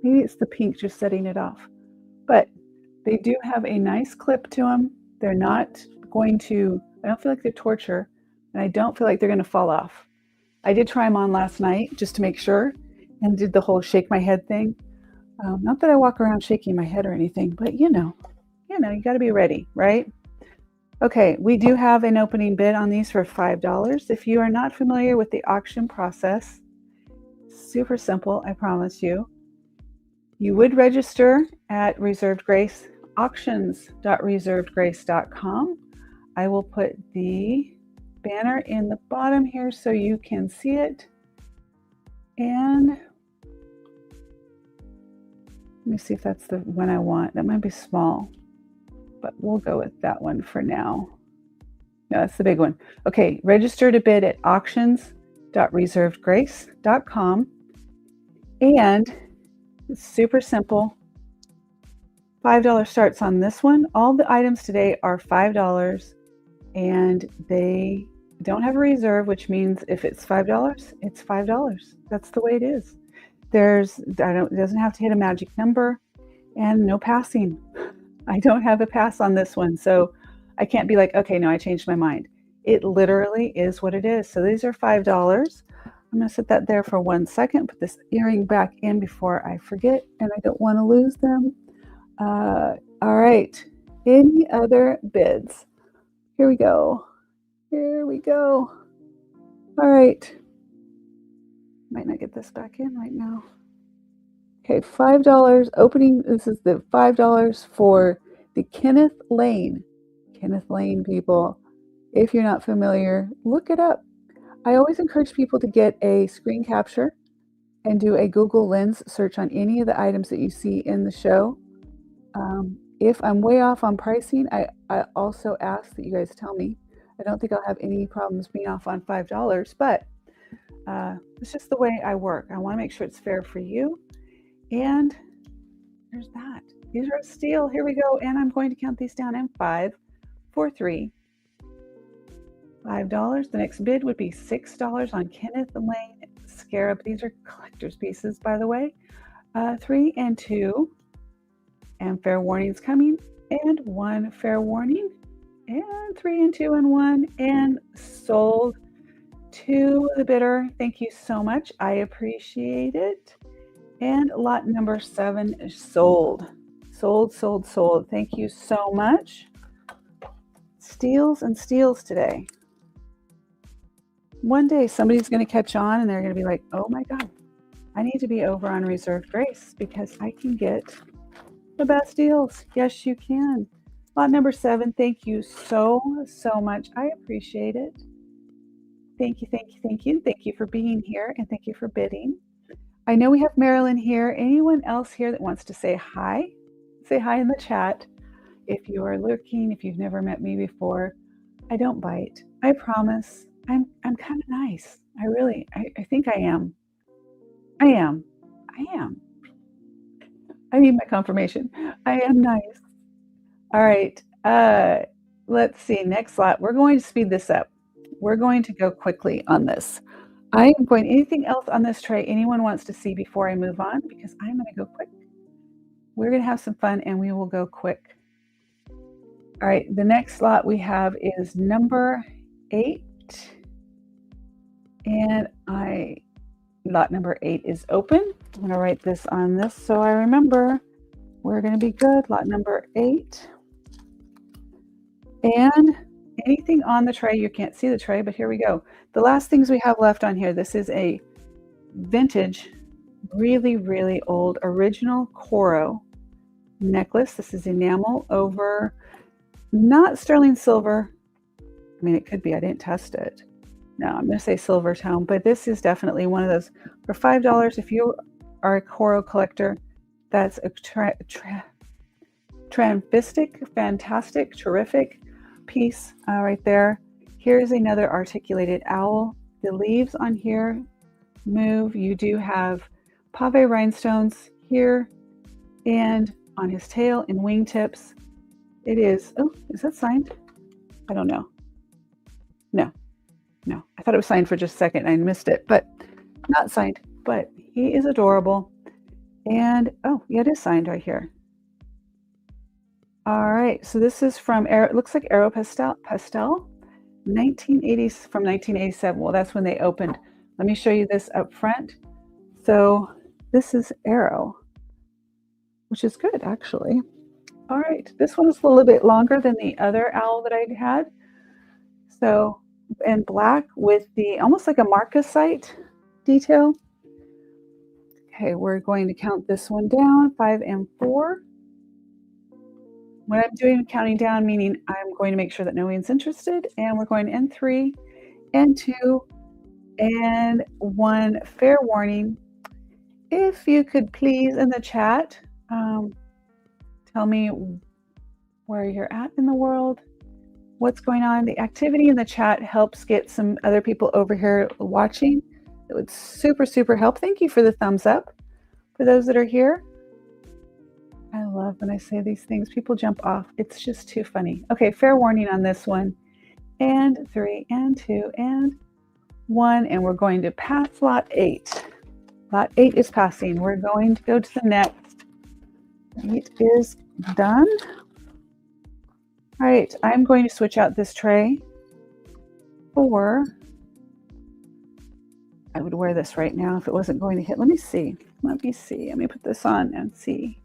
Maybe it's the pink just setting it off. But they do have a nice clip to them. They're not going to, I don't feel like they're torture, and I don't feel like they're going to fall off. I did try them on last night just to make sure and did the whole shake my head thing. Not that I walk around shaking my head or anything, but you got to be ready, right? Okay, we do have an opening bid on these for $5. If you are not familiar with the auction process, super simple, I promise you. You would register at Reserved Grace, auctions.reservedgrace.com. I will put the banner in the bottom here so you can see it. And let me see if that's the one I want. That might be small, but we'll go with that one for now. No, that's the big one. Okay, register to bid at auctions.reservedgrace.com. And it's super simple. $5 starts on this one. All the items today are $5 and they don't have a reserve, which means if it's $5, it's $5. That's the way it is. It doesn't have to hit a magic number and no passing. I don't have a pass on this one, so I can't be like, okay, no, I changed my mind. It literally is what it is. So these are $5. I'm going to set that there for 1 second, put this earring back in before I forget, and I don't want to lose them. All right, any other bids? Here we go. All right. Might not get this back in right now. Okay, $5 opening. This is the $5 for the Kenneth Lane. Kenneth Lane, people. If you're not familiar, look it up. I always encourage people to get a screen capture and do a Google Lens search on any of the items that you see in the show. If I'm way off on pricing, I also ask that you guys tell me. I don't think I'll have any problems being off on $5, but it's just the way I work. I want to make sure it's fair for you. And there's that. These are a steal. Here we go. And I'm going to count these down in 5, 4, 3. $5. The next bid would be $6 on Kenneth Lane Scarab. These are collector's pieces, by the way. 3 and 2. And fair warning's coming. And 1 fair warning. And 3 and 2 and 1. And sold to the bidder. Thank you so much. I appreciate it. And lot number 7 is sold. Sold. Thank you so much. Steals and steals today. One day somebody's going to catch on and they're going to be like, oh my God, I need to be over on Reserved Grace because I can get the best deals. Yes, you can. Lot number 7. Thank you so much. I appreciate it. Thank you. Thank you for being here and thank you for bidding. I know we have Marilyn here. Anyone else here that wants to say hi? Say hi in the chat. If you are lurking, if you've never met me before, I don't bite. I promise. I'm kind of nice. I think I am. I need my confirmation. I am nice. All right. Let's see. Next slot. We're going to speed this up. We're going to go quickly on this. I am going, anything else on this tray anyone wants to see before I move on? Because I'm going to go quick. We're going to have some fun and we will go quick. All right, the next slot we have is number 8. And lot number 8 is open. I'm going to write this on this so I remember. We're going to be good. Lot number 8. And anything on the tray, you can't see the tray, but here we go. The last things we have left on here, this is a vintage, really, really old original coral necklace. This is enamel over, not sterling silver. I mean, it could be, I didn't test it. No, I'm going to say silver tone, but this is definitely one of those for $5. If you are a coral collector, that's a fantastic, terrific piece right there. Here's another articulated owl. The leaves on here move. You do have pave rhinestones here and on his tail and wingtips. It is, oh, is that signed? I don't know. No, I thought it was signed for just a second and I missed it, but not signed. But he is adorable. And oh, yeah, it is signed right here. All right, so this is from it looks like Aeropastel, 1980s, from 1987. Well, that's when they opened. Let me show you this up front. So this is Aero, which is good actually. All right, this one is a little bit longer than the other owl that I had. So, and black with the almost like a marcasite detail. Okay, we're going to count this one down, 5 and 4. When I'm doing counting down, meaning I'm going to make sure that no one's interested, and we're going to end 3 and 2 and 1. Fair warning, if you could please in the chat tell me where you're at in the world, what's going on. The activity in the chat helps get some other people over here watching. It would super help. Thank you for the thumbs up for those that are here. I love when I say these things, people jump off. It's just too funny. Okay, fair warning on this one. And 3 and 2 and 1, and we're going to pass lot 8. Lot 8 is passing. We're going to go to the next. 8 is done. All right, I'm going to switch out this tray for, I would wear this right now if it wasn't going to hit. Let me see. Let me put this on and see.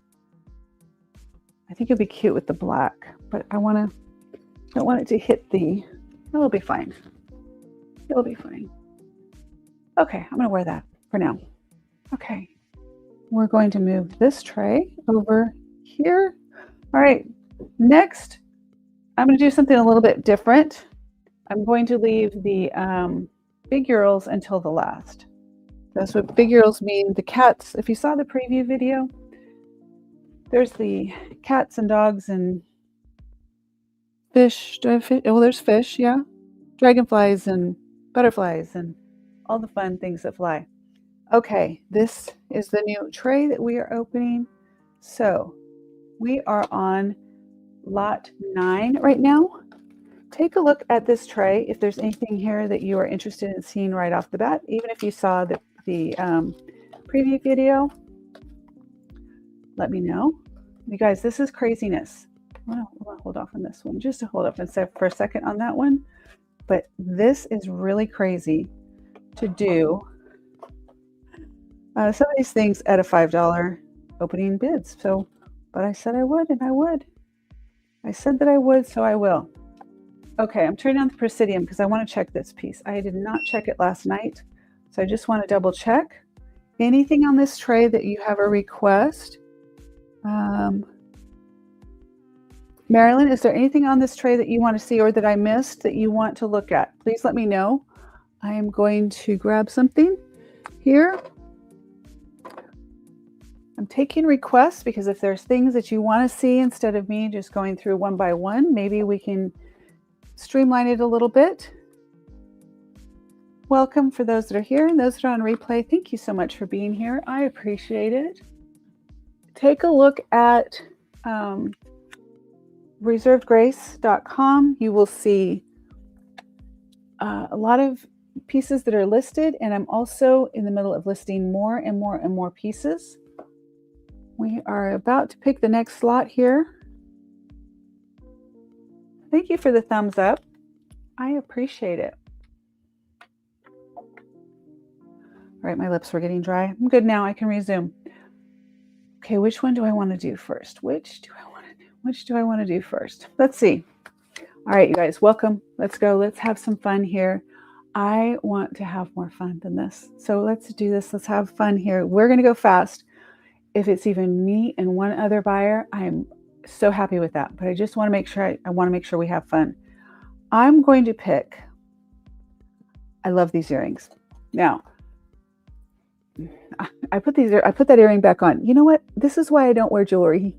I think it'd be cute with the black, but don't want it to hit it'll be fine. It'll be fine. Okay, I'm gonna wear that for now. Okay, we're going to move this tray over here. All right, next, I'm gonna do something a little bit different. I'm going to leave the figurals until the last. That's what figurals mean. The cats, if you saw the preview video, there's the cats and dogs and fish. Well, there's fish, yeah. Dragonflies and butterflies and all the fun things that fly. Okay, this is the new tray that we are opening. So we are on lot 9 right now. Take a look at this tray if there's anything here that you are interested in seeing right off the bat, even if you saw the preview video. Let me know. You guys, this is craziness. Well, hold off on this one. Just to hold up for a second on that one. But this is really crazy to do some of these things at a $5 opening bids. So, but I said I would, and I would. I said that I would, so I will. Okay, I'm turning on the Presidium because I want to check this piece. I did not check it last night, so I just want to double check. Anything on this tray that you have a request? Marilyn, is there anything on this tray that you want to see or that I missed that you want to look at? Please let me know. I am going to grab something here. I'm taking requests because if there's things that you want to see instead of me just going through one by one, maybe we can streamline it a little bit. Welcome for those that are here and those that are on replay. Thank you so much for being here. I appreciate it. Take a look at reservedgrace.com. You will see a lot of pieces that are listed, and I'm also in the middle of listing more and more and more pieces. We are about to pick the next slot here. Thank you for the thumbs up. I appreciate it. All right, my lips were getting dry. I'm good now. I can resume. Okay, which one do I want to do first? Which do I want to do first? Let's see. All right, you guys, welcome. Let's go. Let's have some fun here. I want to have more fun than this. So let's do this. Let's have fun here. We're going to go fast. If it's even me and one other buyer, I'm so happy with that. But I just want to make sure I want to make sure we have fun. I'm going to pick. I love these earrings. Now, I put that earring back on. You know what? This is why I don't wear jewelry.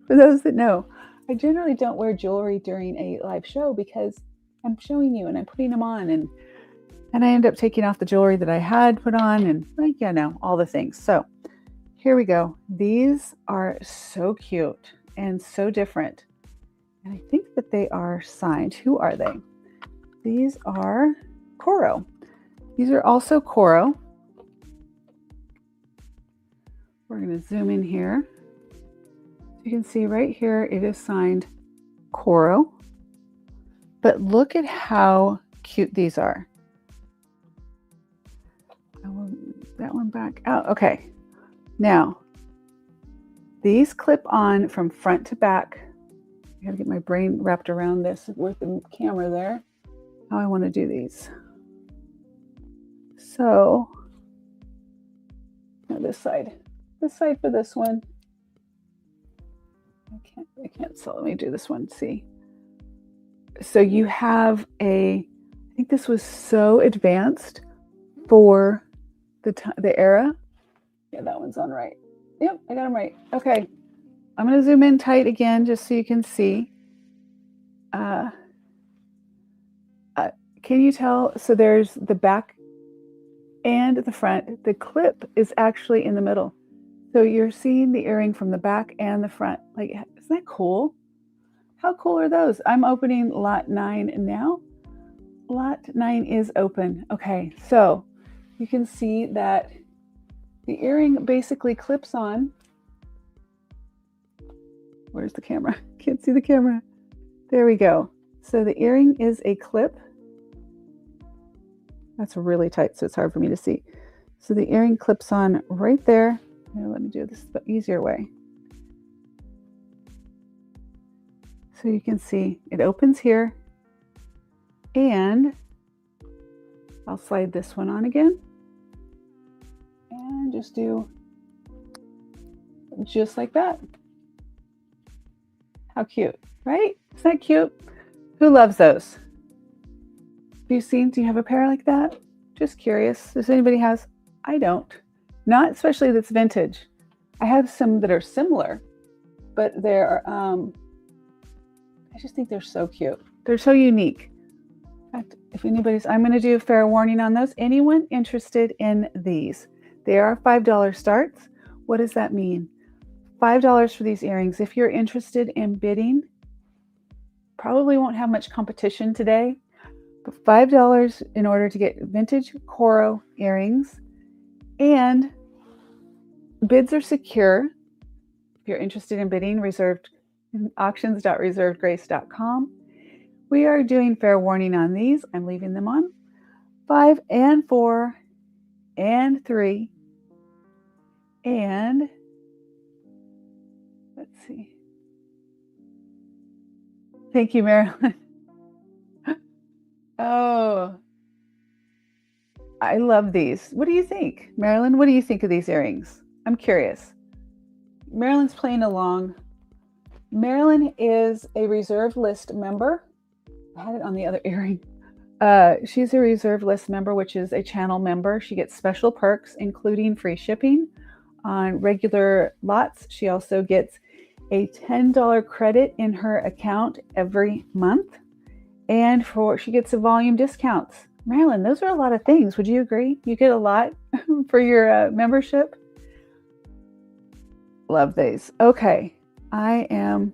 For those that know, I generally don't wear jewelry during a live show because I'm showing you and I'm putting them on, and I end up taking off the jewelry that I had put on, and all the things. So here we go. These are so cute and so different. And I think that they are signed. Who are they? These are Coro. These are also Coro. We're going to zoom in here. You can see right here, it is signed Coro. But look at how cute these are. I will move that one back out. Okay. Now, these clip on from front to back. I gotta get my brain wrapped around this with the camera there. How I want to do these. So, now this side for this one. I can't, so let me do this one, see. So you have I think this was so advanced for the era. Yeah, that one's on right. Yep, I got them right. Okay, I'm going to zoom in tight again just so you can see. Can you tell? So there's the back and the front. The clip is actually in the middle. So you're seeing the earring from the back and the front. Like, isn't that cool? How cool are those? I'm opening lot 9 now. Lot 9 is open. Okay, so you can see that the earring basically clips on. Where's the camera? Can't see the camera. There we go. So the earring is a clip. That's really tight, so it's hard for me to see. So the earring clips on right there. Here, let me do this the easier way. So you can see it opens here, and I'll slide this one on again and just do just like that. How cute, right? Is that cute? Who loves those? Do you have a pair like that? Just curious. Does anybody has? I don't. Not especially that's vintage. I have some that are similar, but they're, I just think they're so cute. They're so unique. In fact, if anybody's, I'm going to do a fair warning on those. Anyone interested in these? They are $5 starts. What does that mean? $5 for these earrings. If you're interested in bidding, probably won't have much competition today, but $5 in order to get vintage Coro earrings, and bids are secure. If you're interested in bidding, auctions.reservedgrace.com. We are doing fair warning on these. I'm leaving them on 5 and 4 and 3 and let's see. Thank you, Marilyn. Oh, I love these. What do you think, Marilyn? What do you think of these earrings? I'm curious. Marilyn's playing along. Marilyn is a reserve list member. I had it on the other earring. She's a reserve list member, which is a channel member. She gets special perks, including free shipping on regular lots. She also gets a $10 credit in her account every month. And she gets a volume discounts. Marilyn, those are a lot of things. Would you agree? You get a lot for your membership? Love these. Okay. I am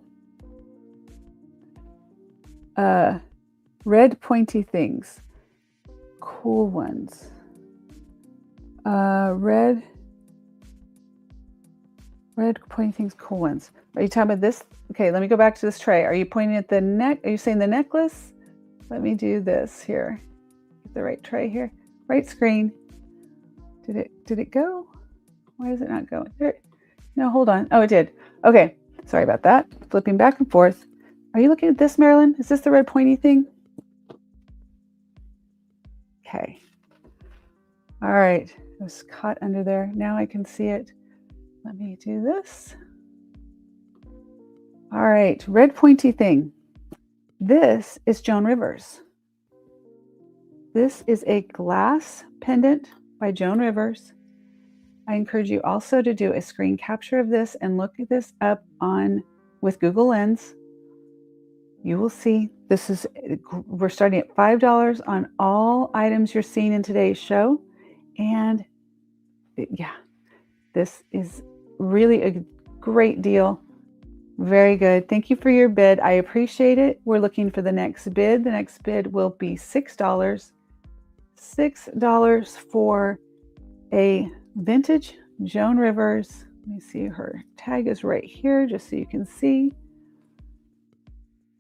red pointy things. Cool ones. Red. Red pointy things, cool ones. Are you talking about this? Okay, let me go back to this tray. Are you pointing at the neck? Are you saying the necklace? Let me do this here. Get the right tray here. Right screen. Did it go? Why is it not going? There. No, hold on. Oh, it did. Okay. Sorry about that. Flipping back and forth. Are you looking at this, Marilyn? Is this the red pointy thing? Okay. All right. It was caught under there. Now I can see it. Let me do this. All right. Red pointy thing. This is Joan Rivers. This is a glass pendant by Joan Rivers. I encourage you also to do a screen capture of this and look at this up with Google Lens. You will see we're starting at $5 on all items you're seeing in today's show. And yeah, this is really a great deal. Very good. Thank you for your bid. I appreciate it. We're looking for the next bid. The next bid will be $6. $6 for a vintage Joan Rivers. Let me see, her tag is right here just so you can see.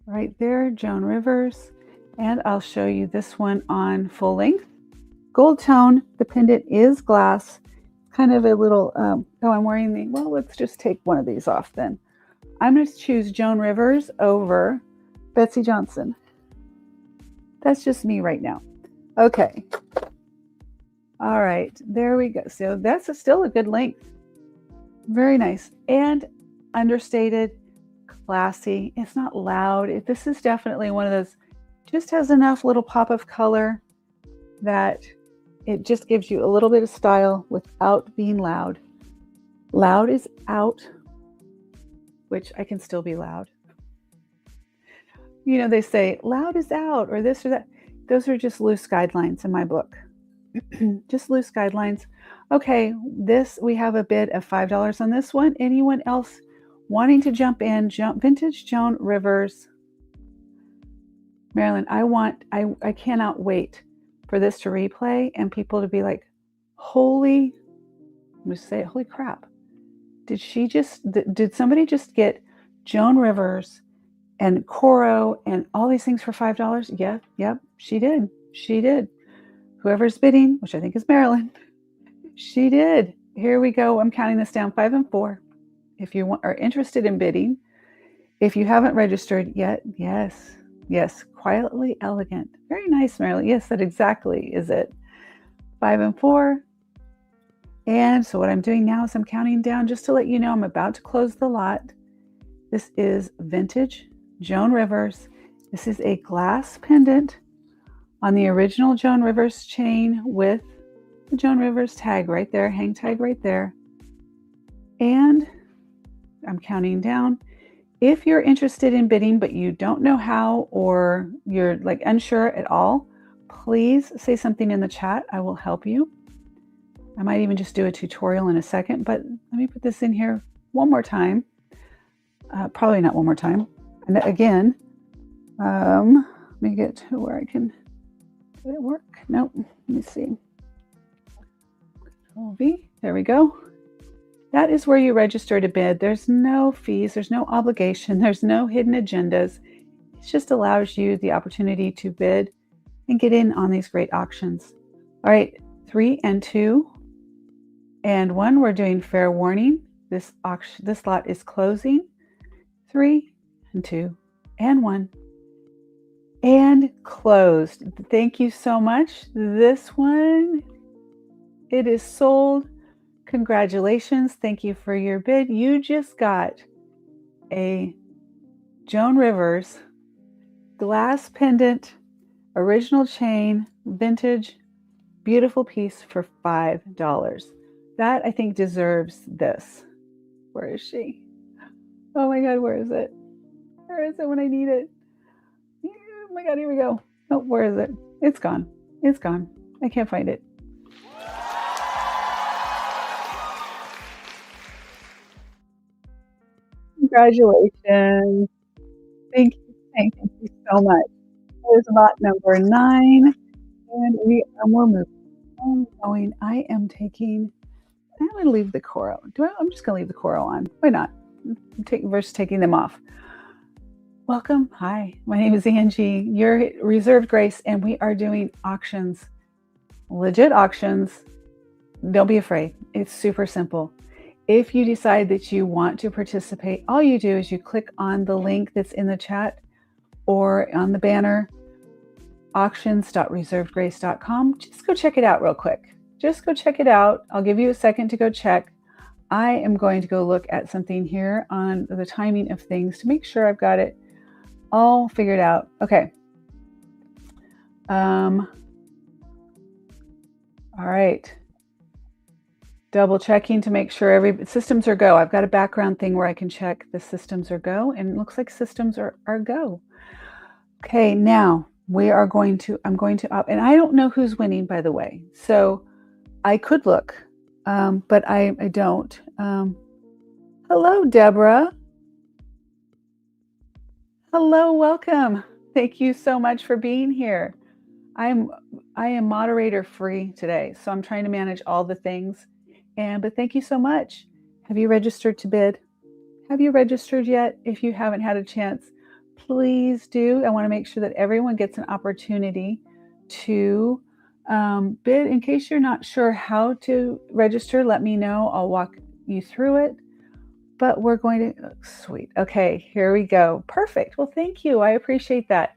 Right there, Joan Rivers. And I'll show you this one on full length. Gold tone, the pendant is glass. Kind of a little, I'm wearing well, let's just take one of these off then. I'm going to choose Joan Rivers over Betsy Johnson. That's just me right now. Okay. All right, there we go. So that's still a good length. Very nice and understated, classy. It's not loud. This is definitely one of those, just has enough little pop of color that it just gives you a little bit of style without being loud. Loud is out, which I can still be loud. You know, they say loud is out or this or that. Those are just loose guidelines in my book. Just loose guidelines. Okay, we have a bid of $5 on this one. Anyone else wanting to jump in? Vintage Joan Rivers. Marilyn, I cannot wait for this to replay and people to be like, I'm gonna say it, holy crap. Did somebody just get Joan Rivers and Coro and all these things for $5? Yep, she did. Whoever's bidding, which I think is Marilyn, she did. Here we go. I'm counting this down, 5 and 4. If you are interested in bidding, if you haven't registered yet, yes, quietly elegant. Very nice, Marilyn. Yes, that exactly is it. 5 and 4. And so what I'm doing now is I'm counting down just to let you know I'm about to close the lot. This is vintage Joan Rivers. This is a glass pendant on the original Joan Rivers chain with the Joan Rivers tag right there, hang tag right there. And I'm counting down. If you're interested in bidding, but you don't know how, or you're like unsure at all, please say something in the chat. I will help you. I might even just do a tutorial in a second, but let me put this in here one more time. Probably not one more time. And again, let me get to where I can, did it work? Nope, let me see. Control V, there we go. That is where you register to bid. There's no fees, there's no obligation, there's no hidden agendas. It just allows you the opportunity to bid and get in on these great auctions. All right, 3 and 2 and 1, we're doing fair warning. This lot is closing. 3 and 2 and 1 and closed. Thank you so much. This one, it is sold. Congratulations. Thank you for your bid. You just got a Joan Rivers glass pendant, original chain, vintage, beautiful piece for $5. That I think deserves this. Where is she? Oh my God, where is it? Where is it when I need it? Oh my God, here we go. Oh, where is it? It's gone. It's gone. I can't find it. Congratulations. Thank you so much. There's lot number 9. And we're moving on going. I am taking going to leave the choro. I'm just going to leave the choro on. Why not? Versus taking them off. Welcome. Hi, my name is Angie. You're Reserved Grace, and we are doing auctions. Legit auctions. Don't be afraid. It's super simple. If you decide that you want to participate, all you do is you click on the link that's in the chat or on the banner, auctions.reservedgrace.com. Just go check it out real quick. Just go check it out. I'll give you a second to go check. I am going to go look at something here on the timing of things to make sure I've got it all figured out. Okay. All right. Double checking to make sure systems are go. I've got a background thing where I can check the systems are go, and it looks like systems are go. Okay, now I'm going to and I don't know who's winning, by the way. So I could look, but I don't. Hello, Deborah. Hello, welcome. Thank you so much for being here. I am moderator free today, so I'm trying to manage all the things. But thank you so much. Have you registered to bid? Have you registered yet? If you haven't had a chance, please do. I want to make sure that everyone gets an opportunity to bid. In case you're not sure how to register, let me know. I'll walk you through it. But we're going to, sweet. Okay, here we go. Perfect. Well, thank you. I appreciate that.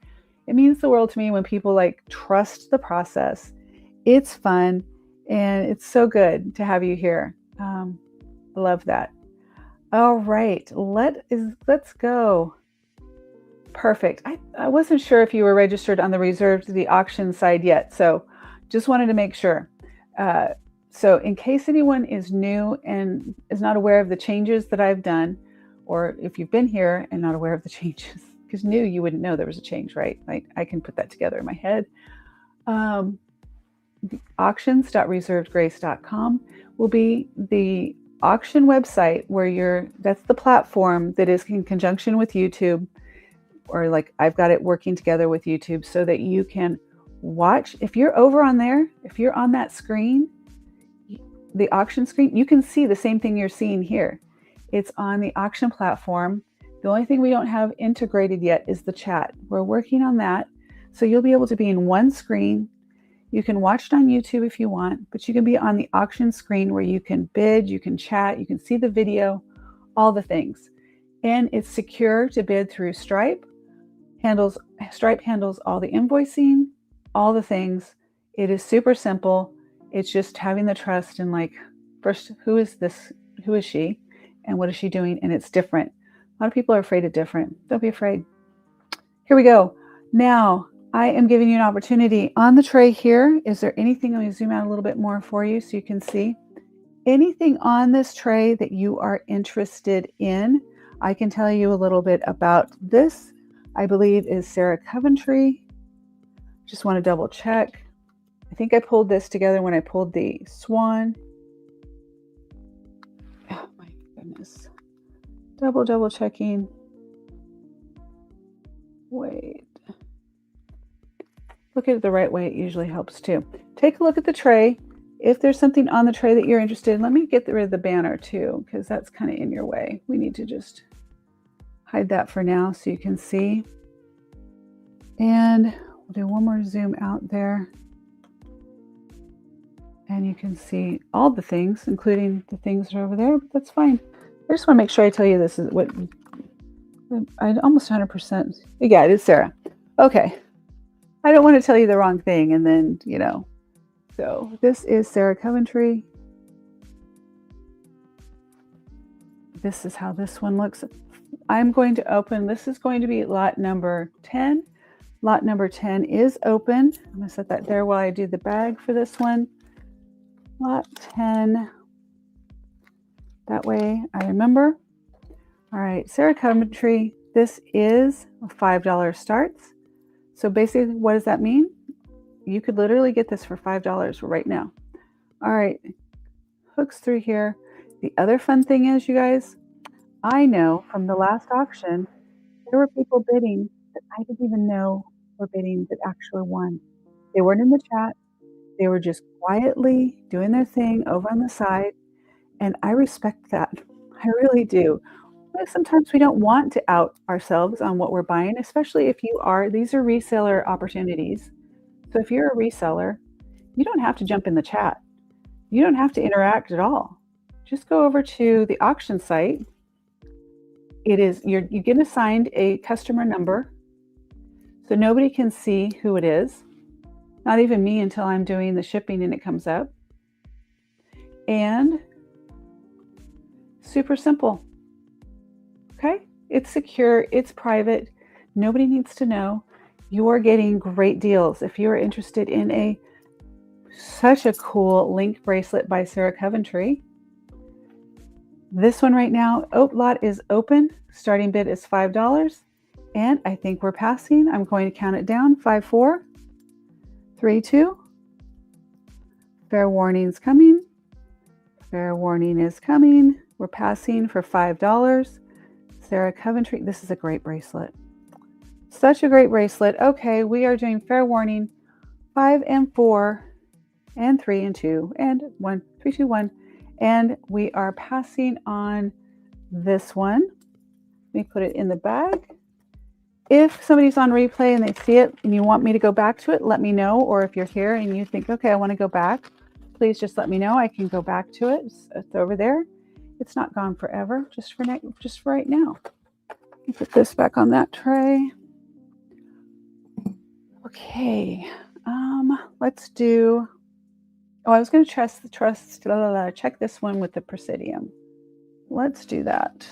It means the world to me when people trust the process. It's fun. And it's so good to have you here. I love that. All right, let's go. Perfect. I wasn't sure if you were registered on the auction side yet, so just wanted to make sure. So in case anyone is new and is not aware of the changes that I've done, or if you've been here and not aware of the changes, because new, you wouldn't know there was a change, right? I can put that together in my head. Auctions.reservedgrace.com will be the auction website where that's the platform that is in conjunction with YouTube, or I've got it working together with YouTube so that you can watch. If you're over on there, if you're on that screen, the auction screen, you can see the same thing you're seeing here. It's on the auction platform. The only thing we don't have integrated yet is the chat. We're working on that. So you'll be able to be in one screen. You can watch it on YouTube if you want, but you can be on the auction screen where you can bid, you can chat, you can see the video, all the things. And it's secure to bid through Stripe. Stripe handles all the invoicing, all the things. It is super simple. It's just having the trust in first, who is this? Who is she? And what is she doing? And it's different. A lot of people are afraid of different. Don't be afraid. Here we go. Now, I am giving you an opportunity on the tray here. Is there anything? Let me zoom out a little bit more for you so you can see. Anything on this tray that you are interested in? I can tell you a little bit about this. I believe is Sarah Coventry. Just want to double check. I think I pulled this together when I pulled the swan. Oh my goodness. Double checking. Wait. Look at it the right way. It usually helps too. Take a look at the tray. If there's something on the tray that you're interested in, let me get rid of the banner too, because that's kind of in your way. We need to just hide that for now so you can see. And we'll do one more zoom out there. And you can see all the things, including the things that are over there, but that's fine. I just want to make sure I tell you this is what I almost 100%. Yeah, it is Sarah. Okay. I don't want to tell you the wrong thing and then, So this is Sarah Coventry. This is how this one looks. I'm going to open, this is going to be lot number 10. Lot number 10 is open. I'm going to set that there while I do the bag for this one. Lot 10. That way I remember. All right, Sarah Coventry, this is a $5 starts. So basically, what does that mean? You could literally get this for $5 right now. All right, hooks through here. The other fun thing is, you guys, I know from the last auction, there were people bidding that I didn't even know were bidding that actually won. They weren't in the chat. They were just quietly doing their thing over on the side. And I respect that. I really do. But sometimes we don't want to out ourselves on what we're buying, especially if you are, these are reseller opportunities. So if you're a reseller, you don't have to jump in the chat. You don't have to interact at all. Just go over to the auction site. You get assigned a customer number, so nobody can see who it is. Not even me until I'm doing the shipping and it comes up. And super simple. Okay? It's secure, it's private. Nobody needs to know. You're getting great deals. If you're interested in such a cool link bracelet by Sarah Coventry, this one right now, lot is open. Starting bid is $5. And I think we're passing. I'm going to count it down. 5, 4, 3, 2. Fair warning's coming. Fair warning is coming. We're passing for $5. Sarah Coventry. This is a great bracelet. Such a great bracelet. Okay, we are doing fair warning 5 and 4 and 3 and 2 and 1, 3, 2, 1. And we are passing on this one. Let me put it in the bag. If somebody's on replay and they see it and you want me to go back to it, let me know. Or if you're here and you think, okay, I want to go back, please just let me know. I can go back to it. It's over there. It's not gone forever, just for right now. Put this back on that tray. Okay, let's do. Oh, I was going to check this one with the Presidium. Let's do that.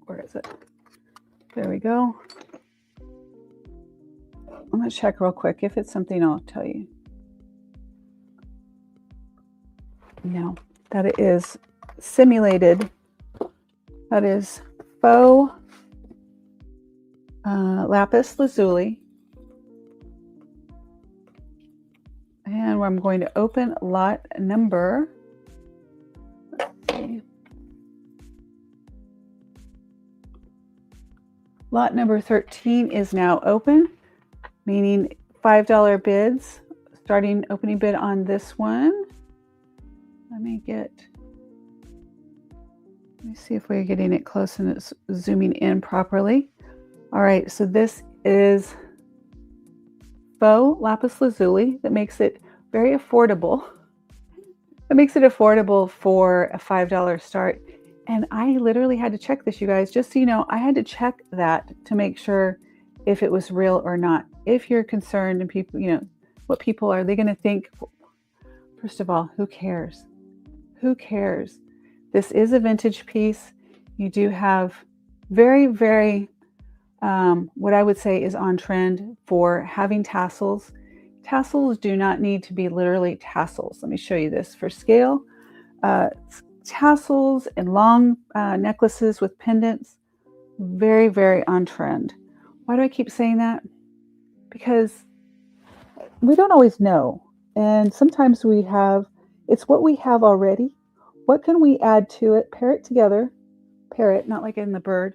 Where is it? There we go. I'm going to check real quick. If it's something, I'll tell you. No, that is simulated. That is faux lapis lazuli. And I'm going to open lot number. Let's see. Lot number 13 is now open, meaning $5 bids. Starting opening bid on this one. Let me see if we're getting it close and it's zooming in properly. All right, so this is faux lapis lazuli that makes it very affordable. It makes it affordable for a $5 start. And I literally had to check this, you guys, just so you know, I had to check that to make sure if it was real or not. If you're concerned and people, what people are they going to think? First of all, who cares? Who cares? This is a vintage piece. You do have very, very, what I would say is on trend for having tassels. Tassels do not need to be literally tassels. Let me show you this for scale. Tassels and long necklaces with pendants, very, very on trend. Why do I keep saying that? Because we don't always know. And sometimes it's what we have already. What can we add to it? Pair it together. Pair it, not like in the bird.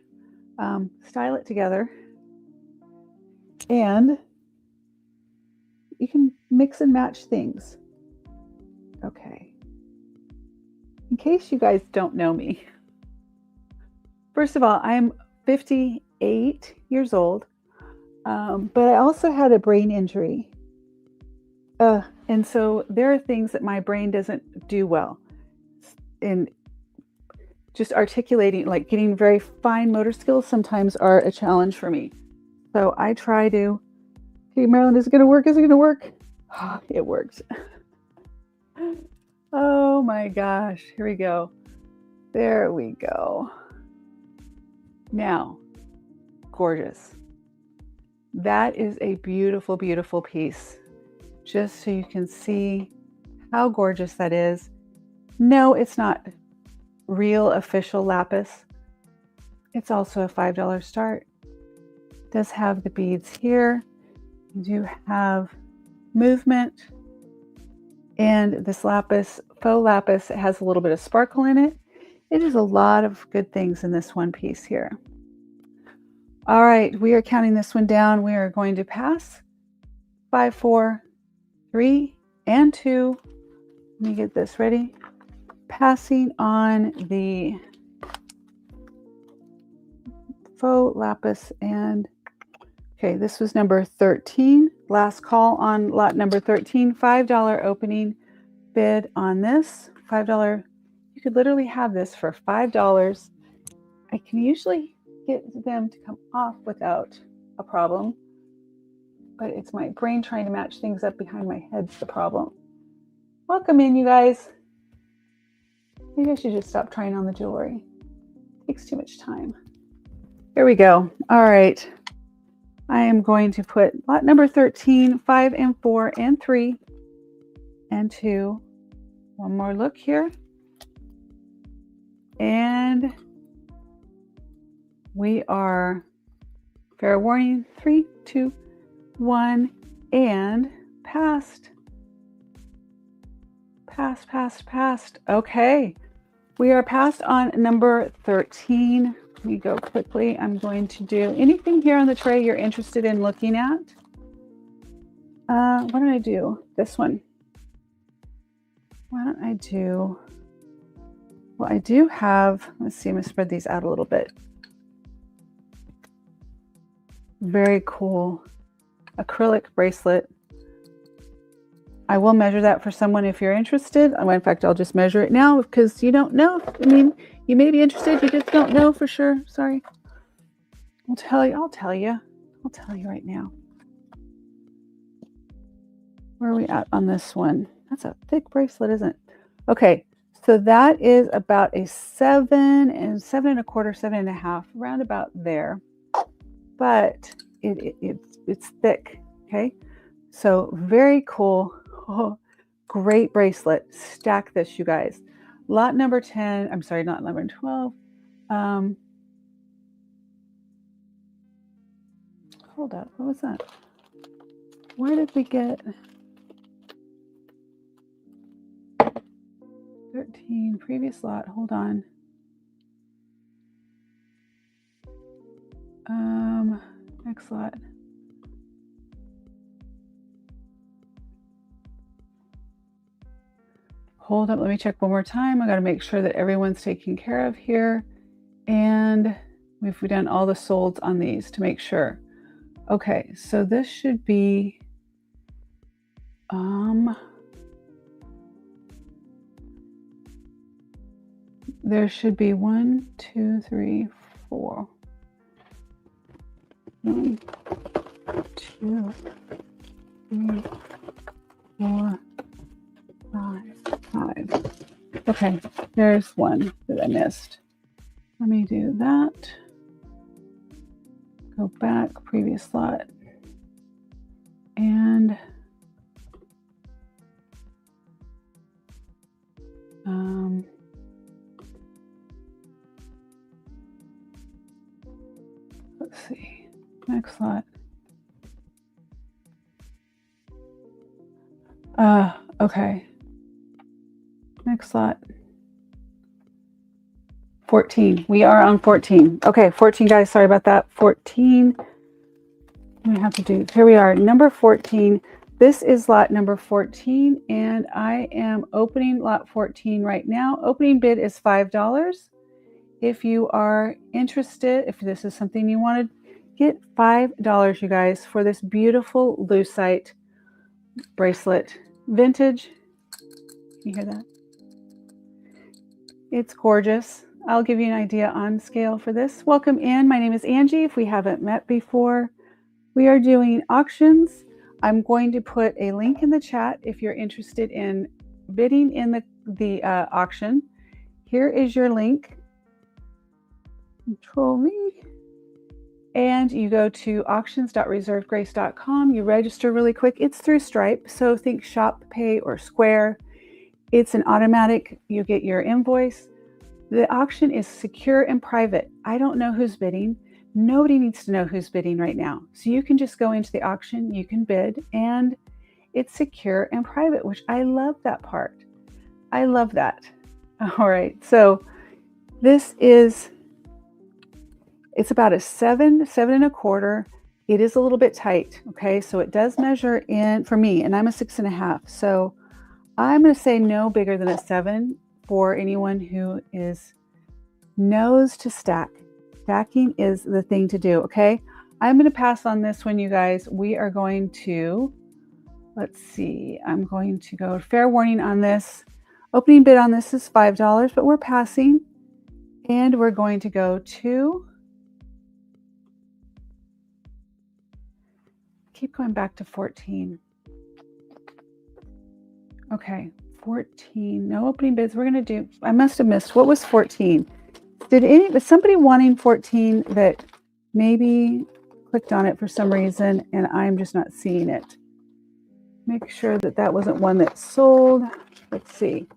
Style it together. And you can mix and match things. Okay. In case you guys don't know me. First of all, I'm 58 years old, but I also had a brain injury. And so there are things that my brain doesn't do well. And just articulating, like getting very fine motor skills sometimes are a challenge for me. So I try to, hey, Marilyn, is it going to work? Is it going to work? It works. Oh my gosh. Here we go. There we go. Now, gorgeous. That is a beautiful, beautiful piece. Just so you can see how gorgeous that is. No, it's not real official lapis. It's also a $5 start. It does have the beads here. You do have movement. And this lapis, faux lapis, it has a little bit of sparkle in it. It is a lot of good things in this one piece here. All right, we are counting this one down. We are going to pass 5, 4, 3 and 2. Let me get this ready. Passing on the faux lapis and okay, this was number 13. Last call on lot number 13. $5 opening bid on this. $5. You could literally have this for $5. I can usually get them to come off without a problem, but it's my brain trying to match things up behind my head's the problem. Welcome in, you guys. Maybe I should just stop trying on the jewelry. It takes too much time. Here we go. All right. I am going to put lot number 13, 5 and 4 and 3 and 2. One more look here. And we are, fair warning, 3, 2, 1, and passed. Passed. Okay. We are passed on number 13. Let me go quickly. I'm going to do anything here on the tray you're interested in looking at. What did I do? This one. Why don't I do, well, I do have, let's see, I'm going to spread these out a little bit. Very cool acrylic bracelet. I will measure that for someone if you're interested. In fact, I'll just measure it now because you don't know. I mean, you may be interested, you just don't know for sure. Sorry. I'll tell you right now. Where are we at on this one? That's a thick bracelet, isn't it? Okay, so that is about a 7 and 7 1/4, 7 1/2, round about there. But it's thick. Okay, so very cool. Oh, great bracelet. Stack this, you guys. Lot number 10. I'm sorry, not number 12. Hold up. What was that? Where did we get 13? Previous lot. Hold on. Next lot. Hold up, let me check one more time. I got to make sure that everyone's taken care of here. And we've done all the solds on these to make sure. Okay, so this should be, there should be 1, 2, 3, 4. 1, 2, 3, 4, 5. Okay, there's one that I missed. Let me do that. Go back, previous lot. And let's see, next lot. Okay. Next lot. 14. We are on 14. Okay, 14, guys. Sorry about that. 14. We have to do, here we are, number 14. This is lot number 14, and I am opening lot 14 right now. Opening bid is $5. If you are interested, if this is something you want to get, $5, you guys, for this beautiful lucite bracelet. Vintage. You hear that? It's gorgeous. I'll give you an idea on scale for this. Welcome in. My name is Angie. If we haven't met before, we are doing auctions. I'm going to put a link in the chat if you're interested in bidding in the auction. Here is your link. Control me. And you go to auctions.reservedgrace.com. You register really quick. It's through Stripe, so think Shop Pay or Square. It's an automatic. You get your invoice. The auction is secure and private. I don't know who's bidding. Nobody needs to know who's bidding right now. So you can just go into the auction, you can bid, and it's secure and private, which I love that part. I love that. All right, so this is, it's about a 7, 7 1/4. it is a little bit tight. Okay, so it does measure in for me, and I'm a 6.5. So I'm going to say no bigger than a 7 for anyone who knows to stack. Stacking is the thing to do. Okay, I'm going to pass on this one, you guys. We are going to, let's see, I'm going to go fair warning on this. Opening bid on this is $5, but we're passing. And we're going to go to, keep going back to 14. Okay, 14, no opening bids. We're going to do, I must have missed, what was 14? Was somebody wanting 14 that maybe clicked on it for some reason and I'm just not seeing it? Make sure that that wasn't one that sold. Let's see.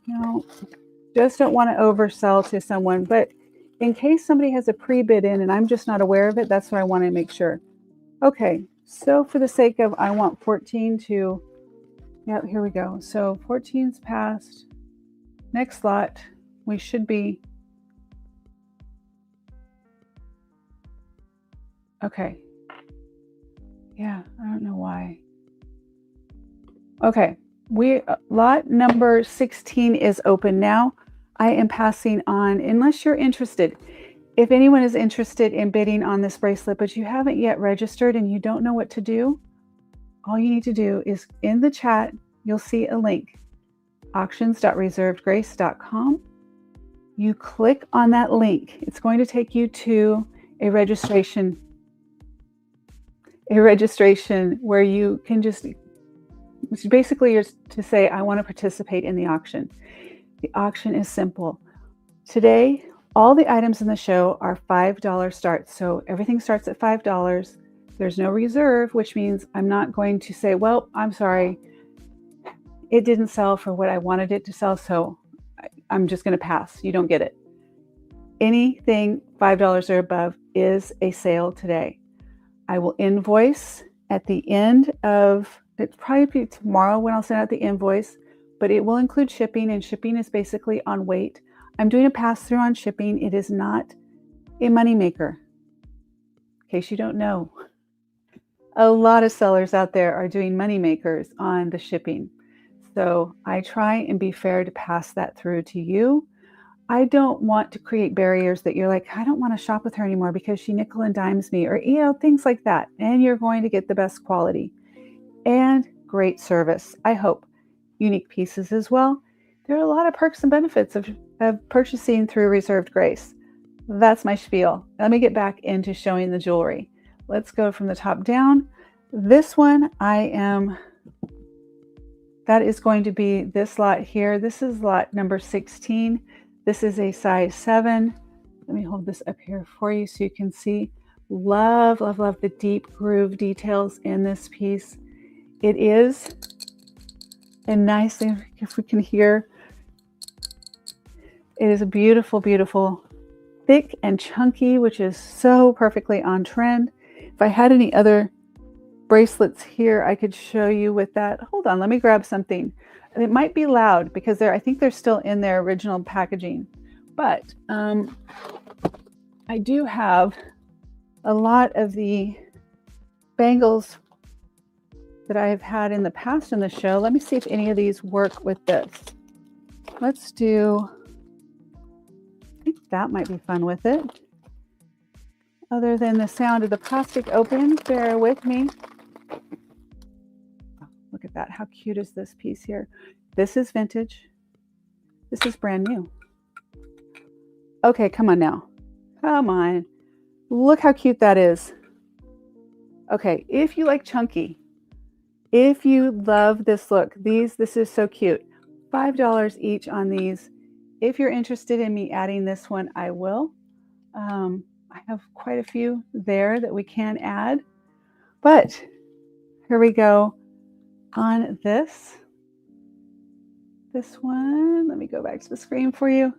No, just don't want to oversell to someone, but in case somebody has a pre-bid in and I'm just not aware of it, that's what I want to make sure. Okay, so for the sake of, I want 14 to, yeah, here we go. So 14's passed. Next lot, we should be, okay. Yeah, I don't know why. Okay, lot number 16 is open now. I am passing on, unless you're interested. If anyone is interested in bidding on this bracelet, but you haven't yet registered and you don't know what to do, all you need to do is in the chat, you'll see a link, auctions.reservedgrace.com. You click on that link. It's going to take you to a registration where you can just, which basically is to say, I want to participate in the auction. The auction is simple. Today, all the items in the show are $5 starts. So everything starts at $5. There's no reserve, which means I'm not going to say, well, I'm sorry, it didn't sell for what I wanted it to sell, so I'm just going to pass. You don't get it. Anything $5 or above is a sale today. I will invoice at the end of, it's probably tomorrow when I'll send out the invoice, but it will include shipping, and shipping is basically on weight. I'm doing a pass-through on shipping. It is not a moneymaker, in case you don't know. A lot of sellers out there are doing moneymakers on the shipping. So I try and be fair to pass that through to you. I don't want to create barriers that you're like, I don't want to shop with her anymore because she nickel and dimes me, or, things like that. And you're going to get the best quality and great service, I hope. Unique pieces as well. There are a lot of perks and benefits of purchasing through Reserved Grace. That's my spiel. Let me get back into showing the jewelry. Let's go from the top down. This one, that is going to be this lot here. This is lot number 16. This is a size 7. Let me hold this up here for you so you can see. Love, love, love the deep groove details in this piece. It is, and nicely, if we can hear, it is a beautiful, beautiful, thick and chunky, which is so perfectly on trend. If I had any other bracelets here, I could show you with that. Hold on, let me grab something. It might be loud because I think they're still in their original packaging, but I do have a lot of the bangles that I have had in the past in the show. Let me see if any of these work with this. Let's do, I think that might be fun with it. Other than the sound of the plastic open, bear with me. Look at that. How cute is this piece here? This is vintage. This is brand new. Okay, come on now. Come on. Look how cute that is. Okay, if you like chunky, if you love this look, this is so cute. $5 each on these. If you're interested in me adding this one, I will. I have quite a few there that we can add. But here we go on this. This one, let me go back to the screen for you.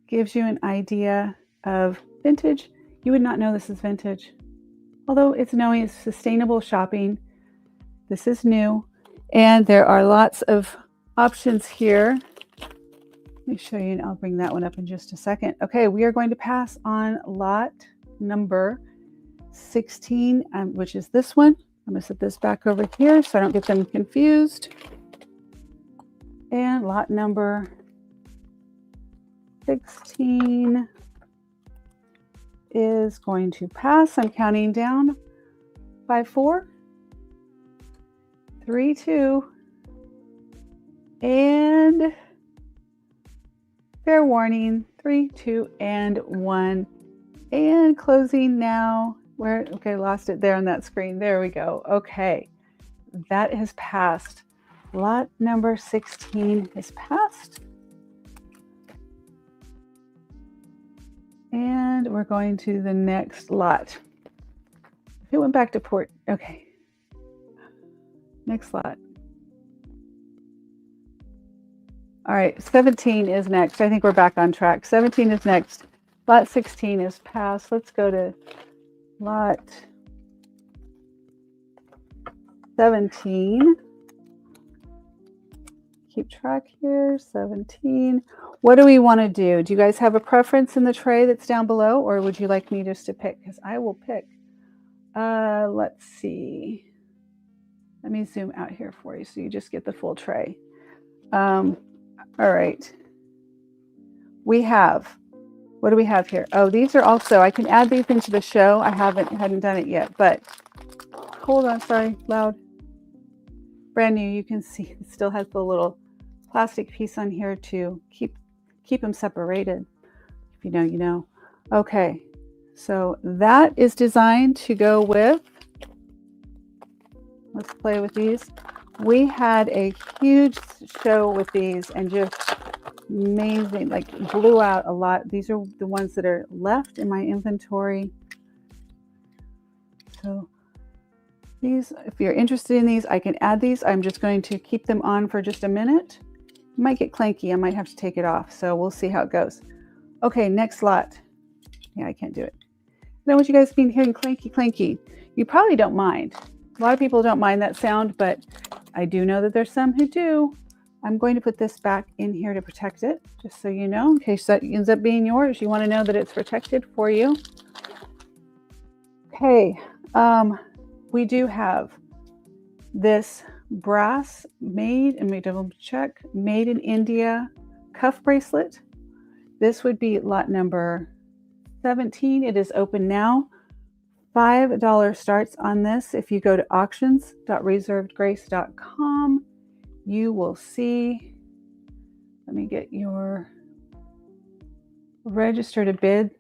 Gives you an idea of vintage. You would not know this is vintage. Although it's known as sustainable shopping. This is new. And there are lots of options here Let me show you, and I'll bring that one up in just a second. Okay, we are going to pass on lot number 16, which is this one. I'm going to set this back over here so I don't get them confused. And lot number 16 is going to pass. I'm counting down. 5, 4, 3, 2, and fair warning, 3, 2, and 1, and closing now. Where? Okay, lost it there on that screen. There we go. Okay, that has passed. Lot number 16 is passed. And we're going to the next lot. It went back to port. Okay. Next lot. All right, 17 is next. I think we're back on track. 17 is next. Lot 16 is passed. Let's go to lot 17. Keep track here. 17. What do we want to do? Do you guys have a preference in the tray that's down below, or would you like me just to pick? Because I will pick. Let's see. Let me zoom out here for you so you just get the full tray. All right. We have, what do we have here? Oh, these are also, I can add these into the show. I hadn't done it yet, but hold on, sorry, loud. Brand new, you can see it still has the little plastic piece on here to keep them separated. If you know, you know. Okay, so that is designed to go with, let's play with these. We had a huge show with these and just amazing, like blew out a lot. These are the ones that are left in my inventory. So these, if you're interested in these, I can add these. I'm just going to keep them on for just a minute. It might get clanky. I might have to take it off. So we'll see how it goes. Okay, next lot. Yeah, I can't do it. I don't want you guys being hearing clanky, clanky. You probably don't mind. A lot of people don't mind that sound, but I do know that there's some who do. I'm going to put this back in here to protect it, just so you know, in case that ends up being yours. You want to know that it's protected for you. Okay, we do have this brass made, and we double check, made in India cuff bracelet. This would be lot number 17. It is open now. $5 starts on this. If you go to auctions.reservedgrace.com, you will see, let me get your register to bid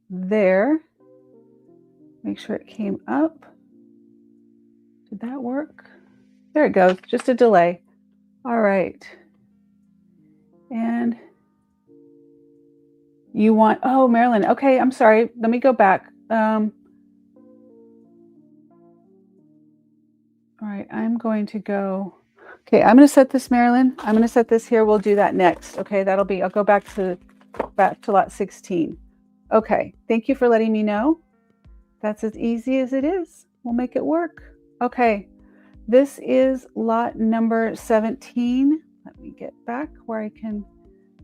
there. Make sure it came up. Did that work? There it goes, just a delay. All right. And you want, oh, Marilyn, okay, I'm sorry. Let me go back. All right, I'm going to go. Okay, I'm going to set this, Marilyn. I'm going to set this here. We'll do that next. Okay, that'll be, I'll go back to lot 16. Okay, thank you for letting me know. That's as easy as it is. We'll make it work. Okay, this is lot number 17. Let me get back where I can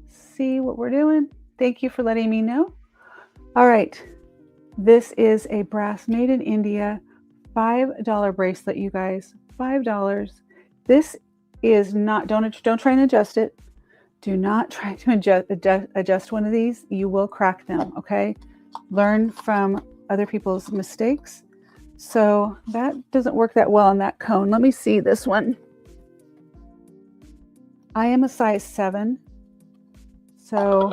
see what we're doing. Thank you for letting me know. All right, this is a brass made in India $5 bracelet, you guys. $5. This is not, don't try and adjust it. Do not try to adjust one of these. You will crack them, okay? Learn from other people's mistakes. So that doesn't work that well on that cone. Let me see this one. I am a size 7. So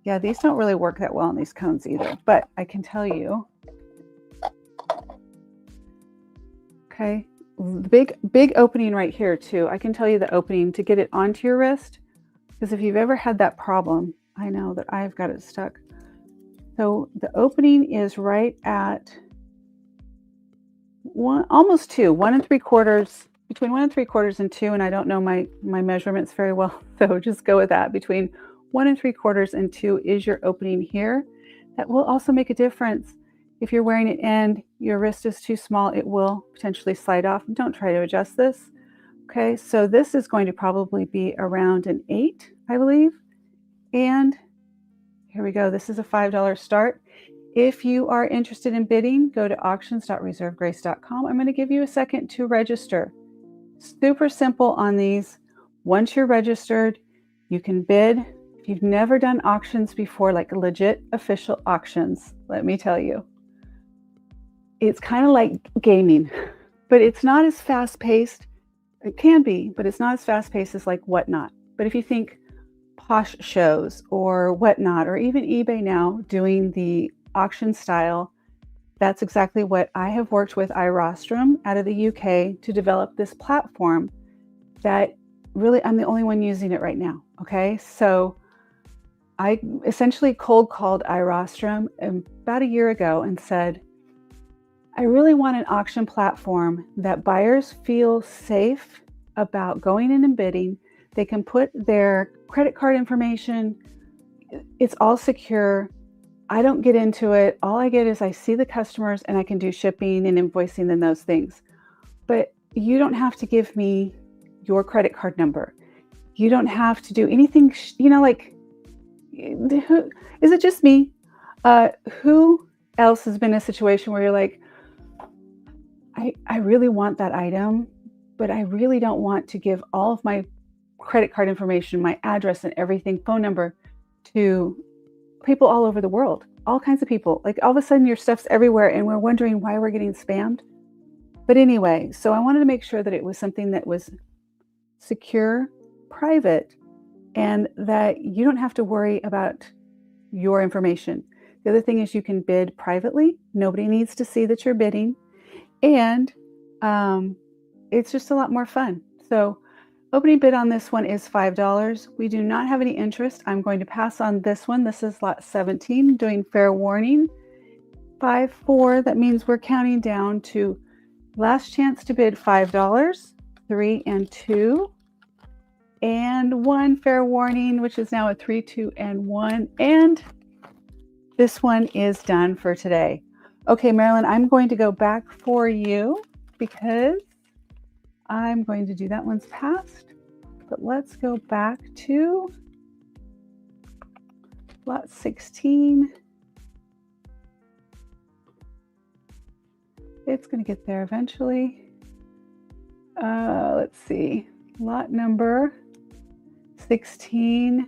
yeah, these don't really work that well on these cones either, but I can tell you, okay, big opening right here too. I can tell you the opening to get it onto your wrist, because if you've ever had that problem, I know that I've got it stuck. So the opening is right at almost 2, 1 3/4, between 1 3/4 and 2. And I don't know my measurements very well, so just go with that. Between 1 3/4 and 2 is your opening here. That will also make a difference. If you're wearing it and your wrist is too small, it will potentially slide off. Don't try to adjust this, Okay, so this is going to probably be around an 8, I believe. And here we go. This is a $5 start. If you are interested in bidding, go to auctions.reservegrace.com. I'm going to give you a second to register. Super simple on these. Once you're registered, you can bid. If you've never done auctions before, like legit official auctions, let me tell you, it's kind of like gaming, but it's not as fast-paced. It can be, but it's not as fast-paced as like Whatnot. But if you think Posh shows or Whatnot, or even eBay now doing the auction style, that's exactly what I have worked with iRostrum out of the UK to develop this platform that really I'm the only one using it right now. Okay, so I essentially cold called iRostrum about a year ago and said, I really want an auction platform that buyers feel safe about going in and bidding. They can put their credit card information. It's all secure. I don't get into it. All I get is I see the customers and I can do shipping and invoicing and those things. But you don't have to give me your credit card number. You don't have to do anything, like, is it just me? Who else has been in a situation where you're like, I really want that item, but I really don't want to give all of my credit card information, my address and everything, phone number, to people all over the world, all kinds of people. Like all of a sudden your stuff's everywhere and we're wondering why we're getting spammed. But anyway, so I wanted to make sure that it was something that was secure, private, and that you don't have to worry about your information. The other thing is you can bid privately. Nobody needs to see that you're bidding. And it's just a lot more fun. So opening bid on this one is $5. We do not have any interest. I'm going to pass on this one. This is lot 17, doing fair warning. 5-4, that means we're counting down to last chance to bid $5, 3 and 2, and 1 fair warning, which is now a 3, 2, and 1. And this one is done for today. Okay, Marilyn, I'm going to go back for you because I'm going to do that one's passed. But let's go back to lot 16. It's going to get there eventually. Let's see, lot number 16.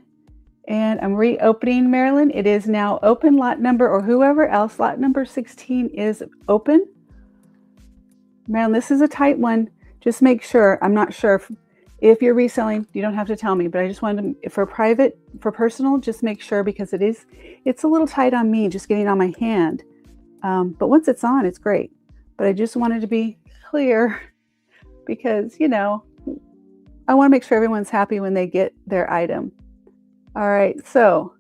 And I'm reopening, Marilyn. It is now open. Lot number, or whoever else, lot number 16 is open. Marilyn, this is a tight one. Just make sure. I'm not sure if you're reselling, you don't have to tell me, but I just wanted to, for private, for personal, just make sure, because it's a little tight on me just getting on my hand. But once it's on, it's great. But I just wanted to be clear because, I want to make sure everyone's happy when they get their item. All right, so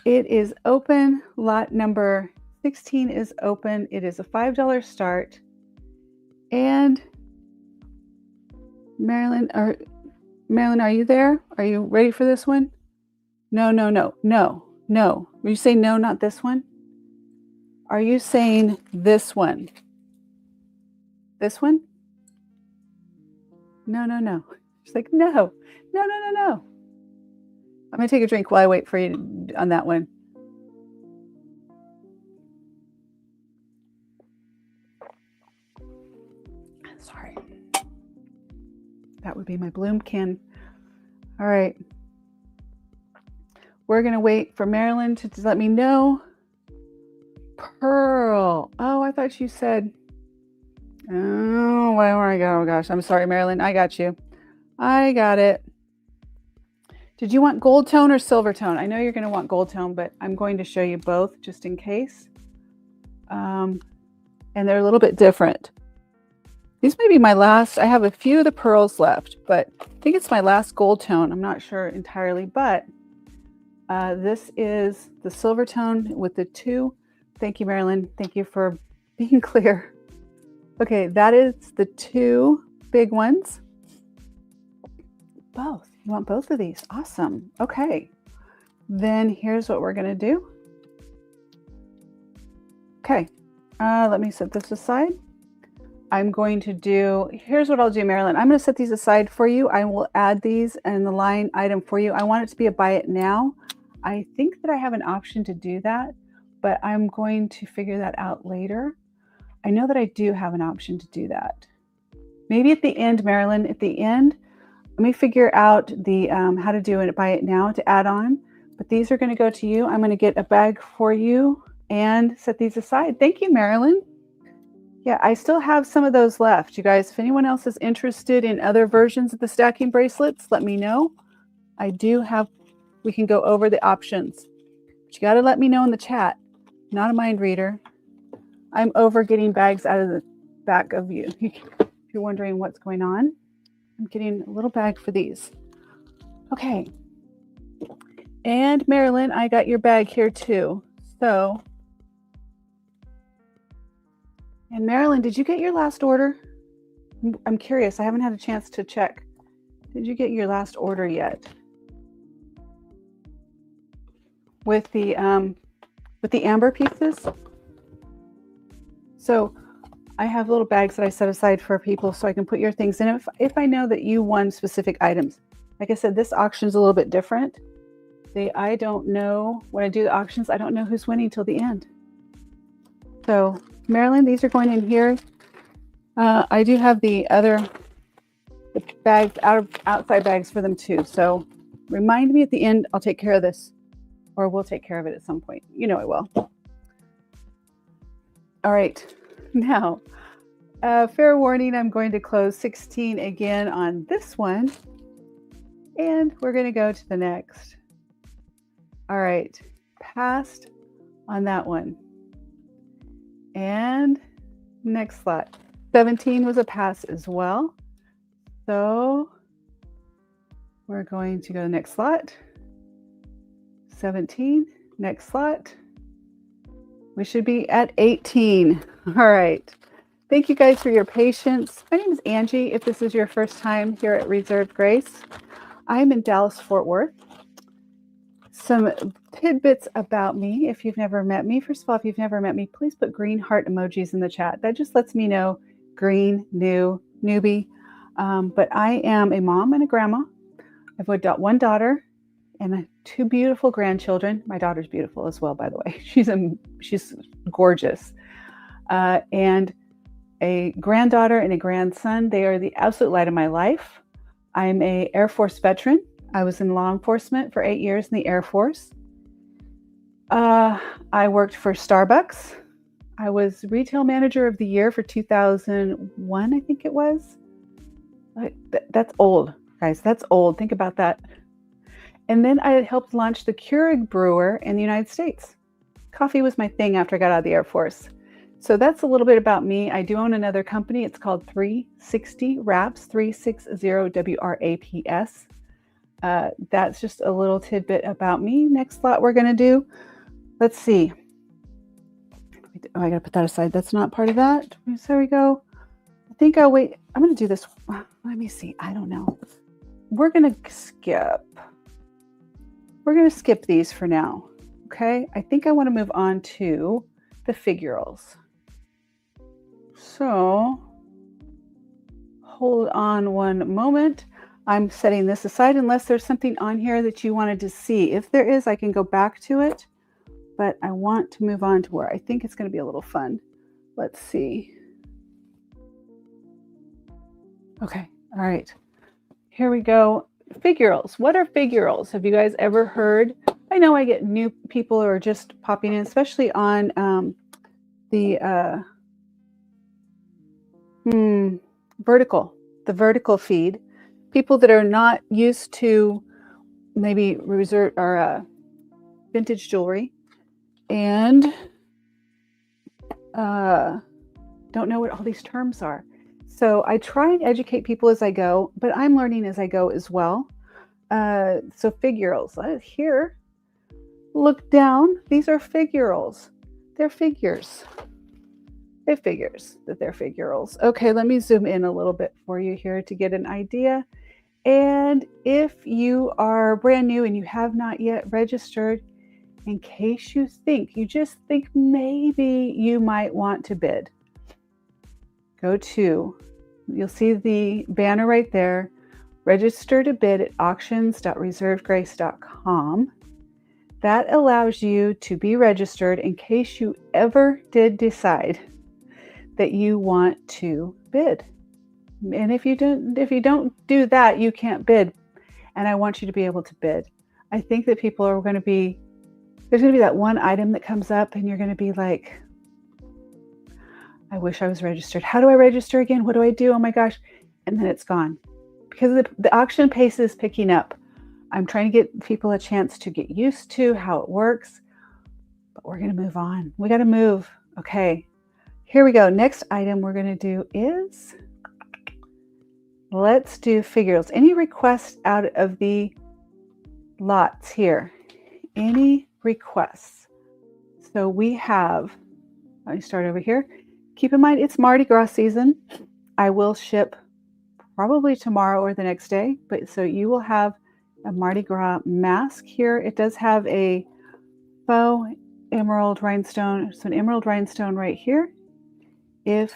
it is open. Lot number 16 is open. It is a $5 start. And Marilyn, are you there? Are you ready for this one? No. Will you say no, not this one? Are you saying this one? This one? No. She's like, no. I'm going to take a drink while I wait for you on that one. Sorry. That would be my Bloomkin. All right. We're going to wait for Marilyn to let me know. Pearl. Oh, I thought you said. Oh, where I go? Oh, gosh. I'm sorry, Marilyn. I got you. I got it. Did you want gold tone or silver tone? I know you're going to want gold tone, but I'm going to show you both just in case. And they're a little bit different. These may be my last. I have a few of the pearls left, but I think it's my last gold tone. I'm not sure entirely, but this is the silver tone with the 2. Thank you, Marilyn. Thank you for being clear. Okay, that is the 2 big ones. Both. You want both of these? Awesome. Okay. Then here's what we're going to do. Okay. Let me set this aside. I'm going to do, here's what I'll do, Marilyn. I'm going to set these aside for you. I will add these in the line item for you. I want it to be a buy it now. I think that I have an option to do that, but I'm going to figure that out later. I know that I do have an option to do that. Maybe at the end, Marilyn, at the end, let me figure out the how to do it, buy it now to add on. But these are going to go to you. I'm going to get a bag for you and set these aside. Thank you, Marilyn. Yeah, I still have some of those left. You guys, if anyone else is interested in other versions of the stacking bracelets, let me know. I do have, we can go over the options. But you got to let me know in the chat. Not a mind reader. I'm over getting bags out of the back of you. If you're wondering what's going on, I'm getting a little bag for these. Okay. And Marilyn, I got your bag here too. So, and Marilyn, did you get your last order? I'm curious. I haven't had a chance to check. Did you get your last order yet? With the amber pieces? So I have little bags that I set aside for people so I can put your things in if I know that you won specific items. Like I said, this auction is a little bit different. I don't know, when I do the auctions, I don't know who's winning till the end. So Marilyn, these are going in here. I do have the bags, outside bags for them too. So remind me at the end, I'll take care of this, or we'll take care of it at some point. You know I will. All right, now, fair warning, I'm going to close 16 again on this one, and we're going to go to the next. All right, passed on that one. And next slot. 17 was a pass as well. So we're going to go to the next slot. 17, next slot. We should be at 18. All right. Thank you guys for your patience. My name is Angie. If this is your first time here at Reserved Grace, I'm in Dallas, Fort Worth. Some tidbits about me, if you've never met me. First of all, if you've never met me, please put green heart emojis in the chat. That just lets me know green, new, newbie. But I am a mom and a grandma. I've got one daughter and two beautiful grandchildren. My daughter's beautiful as well, by the way. She's gorgeous. And a granddaughter and a grandson. They are the absolute light of my life. I'm an Air Force veteran. I was in law enforcement for 8 years in the Air Force. I worked for Starbucks. I was retail manager of the year for 2001, I think it was. That's old, guys. That's old. Think about that. And then I helped launch the Keurig brewer in the United States. Coffee was my thing after I got out of the Air Force. So that's a little bit about me. I do own another company. It's called 360 Wraps, 360 WRAPS. That's just a little tidbit about me. Next slot we're going to do. Let's see. Oh, I got to put that aside. That's not part of that. There we go. I think I'll wait. I'm going to do this. Let me see. I don't know. We're going to skip. We're going to skip these for now. Okay. I think I want to move on to the figurals. So hold on one moment. I'm setting this aside unless there's something on here that you wanted to see. If there is, I can go back to it, but I want to move on to where I think it's going to be a little fun. Let's see. Okay. All right. Here we go. Figurals. What are figurals? Have you guys ever heard? I know I get new people who are just popping in, especially on the vertical feed. People that are not used to maybe reserve or vintage jewelry and don't know what all these terms are. So I try and educate people as I go, but I'm learning as I go as well. So figurals. Here, look down. These are figurals. They're figures. It figures that they're figurals. Okay, let me zoom in a little bit for you here to get an idea. And if you are brand new and you have not yet registered, in case you just think maybe you might want to bid, go to, you'll see the banner right there, register to bid at auctions.reservedgrace.com. That allows you to be registered in case you ever did decide that you want to bid. And if you don't do that, you can't bid. And I want you to be able to bid. I think that people are going to be, there's going to be that one item that comes up and you're going to be like, I wish I was registered. How do I register again? What do I do? Oh my gosh. And then it's gone because the auction pace is picking up. I'm trying to get people a chance to get used to how it works, but we're going to move on. We got to move. Okay, here we go. Next item we're going to do is, let's do figures. Any requests out of the lots here? Any requests? So we have, let me start over here. Keep in mind, it's Mardi Gras season. I will ship probably tomorrow or the next day, but so you will have a Mardi Gras mask here. It does have a faux emerald rhinestone, so an emerald rhinestone right here. If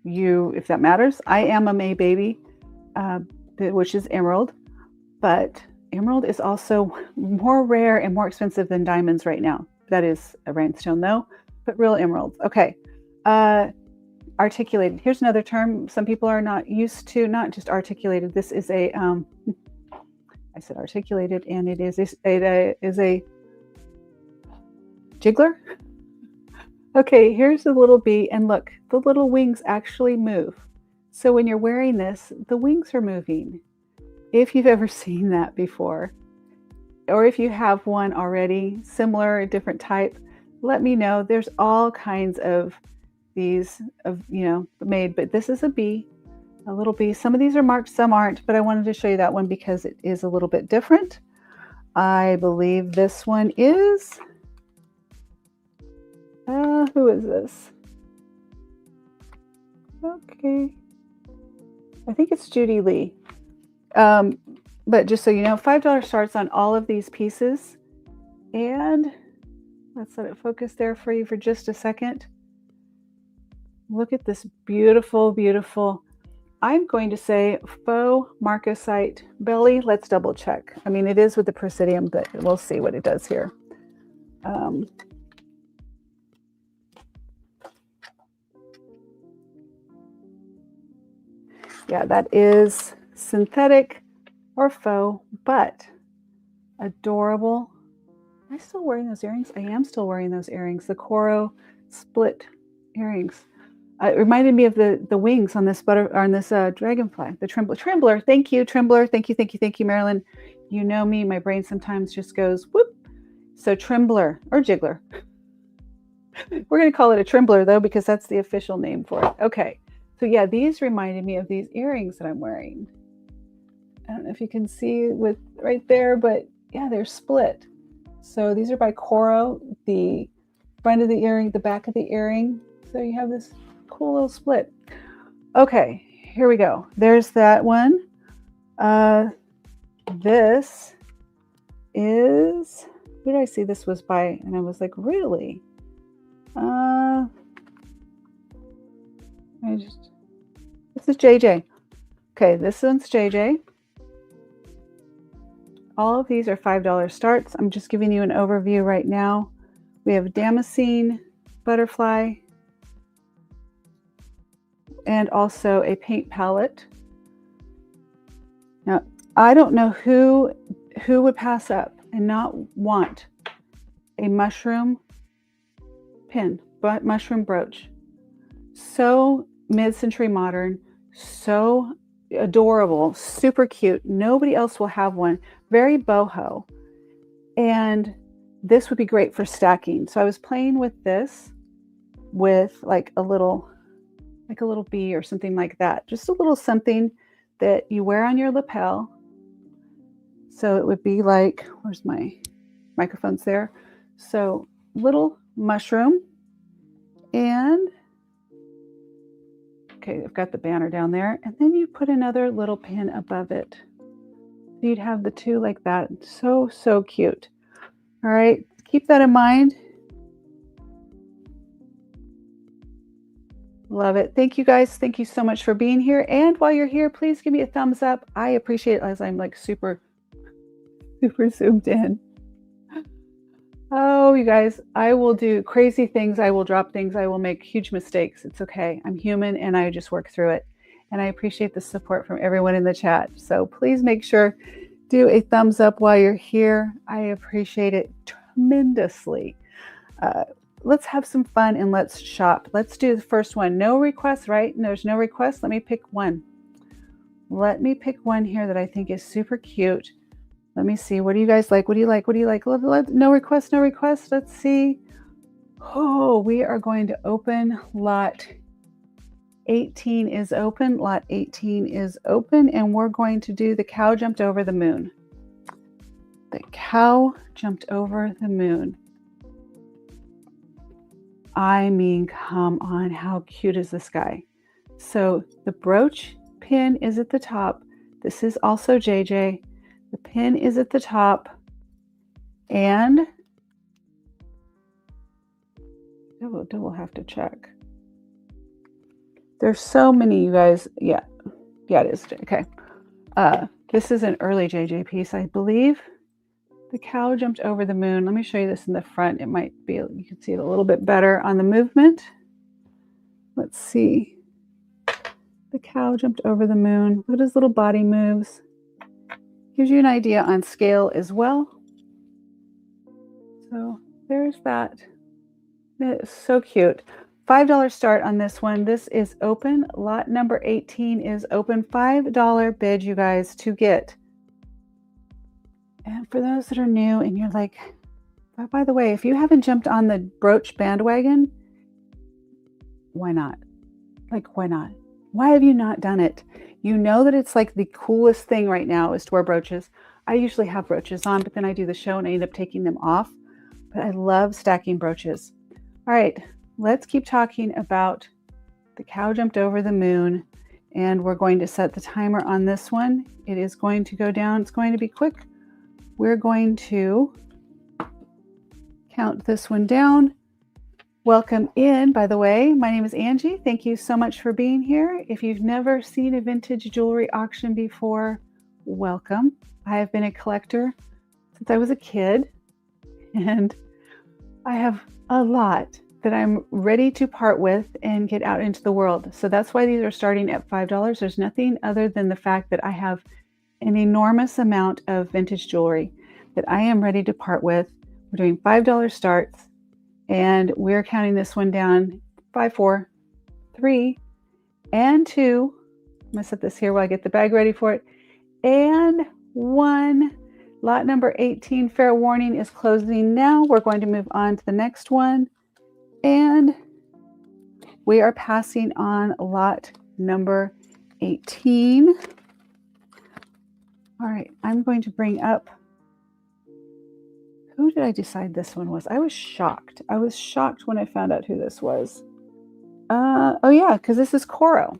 that matters. I am a May baby, which is emerald, but emerald is also more rare and more expensive than diamonds right now. That is a rhinestone though, but real emeralds. Okay. Articulated. Here's another term some people are not used to, not just articulated. This is a, I said articulated, and it is a jiggler. Okay, here's the little bee, and look, the little wings actually move. So when you're wearing this, the wings are moving. If you've ever seen that before, or if you have one already, similar, a different type, let me know. There's all kinds of these made, but this is a bee, a little bee. Some of these are marked, some aren't, but I wanted to show you that one because it is a little bit different. I believe this one is, who is this? Okay. I think it's Judy Lee. But just so you know, $5 starts on all of these pieces. And let's let it focus there for you for just a second. Look at this beautiful, beautiful, I'm going to say faux marcasite belly. Let's double check. I mean, it is with the presidium, but we'll see what it does here. Yeah, that is synthetic or faux, but adorable. Am I still wearing those earrings? I am still wearing those earrings, the coral split earrings. It reminded me of the wings on this dragonfly, the trembler. Thank you, trembler. Thank you, Marilyn. You know me, my brain sometimes just goes whoop. So trembler or jiggler. We're going to call it a trembler though, because that's the official name for it. Okay. So yeah, these reminded me of these earrings that I'm wearing. I don't know if you can see with right there, but yeah, they're split. So these are by Coro, the front of the earring, the back of the earring. So you have this cool little split. Okay, here we go. There's that one. This is, who did I see this was by? And I was like, really? This is JJ. Okay, this one's JJ. All of these are $5 starts. I'm just giving you an overview right now. We have Damascene, butterfly, and also a paint palette. Now, I don't know who would pass up and not want a mushroom pin, but mushroom brooch. So mid-century modern, so adorable, super cute. Nobody else will have one. Very boho. And this would be great for stacking. So I was playing with this with like a little bee or something like that. Just a little something that you wear on your lapel. So it would be like, where's my microphones there? So little mushroom, and okay, I've got the banner down there, and then you put another little pin above it. You'd have the two like that. So, so cute. All right, keep that in mind. Love it. Thank you guys. Thank you so much for being here. And while you're here, please give me a thumbs up. I appreciate it, as I'm like super zoomed in. Oh, you guys, I will do crazy things. I will drop things. I will make huge mistakes. It's okay. I'm human and I just work through it. And I appreciate the support from everyone in the chat. So please make sure, do a thumbs up while you're here. I appreciate it tremendously. Let's have some fun and let's shop. Let's do the first one. No requests, right? There's no requests. Let me pick one. Let me pick one here that I think is super cute. Let me see. What do you guys like? What do you like? What do you like? No requests, no requests. Let's see. Oh, we are going to open lot 18 is open. Lot 18 is open. And we're going to do the cow jumped over the moon. The cow jumped over the moon. I mean, come on. How cute is this guy? So the brooch pin is at the top. This is also JJ. The pin is at the top, and we'll have to check. There's so many, you guys. Yeah, it is. Okay. This is an early JJ piece, I believe. The cow jumped over the moon. Let me show you this in the front. It might be, you can see it a little bit better on the movement. Let's see. The cow jumped over the moon. Look at his little body moves. Gives you an idea on scale as well. So there's that. That is so cute. $5 start on this one. This is open. Lot number 18 is open. $5 bid, you guys, to get. And for those that are new and you're like, oh, by the way, if you haven't jumped on the brooch bandwagon, why not? Like, why not? Why have you not done it? You know that it's like the coolest thing right now is to wear brooches. I usually have brooches on, but then I do the show and I end up taking them off. But I love stacking brooches. All right, let's keep talking about the cow jumped over the moon. And we're going to set the timer on this one. It is going to go down. It's going to be quick. We're going to count this one down. Welcome in, by the way. My name is Angie. Thank you so much for being here. If you've never seen a vintage jewelry auction before, welcome. I have been a collector since I was a kid, and I have a lot that I'm ready to part with and get out into the world. So that's why these are starting at $5. There's nothing other than the fact that I have an enormous amount of vintage jewelry that I am ready to part with. We're doing $5 starts. And we're counting this one down. 5, 4, 3, and 2. I'm going to set this here while I get the bag ready for it. And 1. Lot number 18, fair warning, is closing now. We're going to move on to the next one. And we are passing on lot number 18. All right, I'm going to bring up, who did I decide this one was? I was shocked. I was shocked when I found out who this was. Oh yeah, because this is Coro.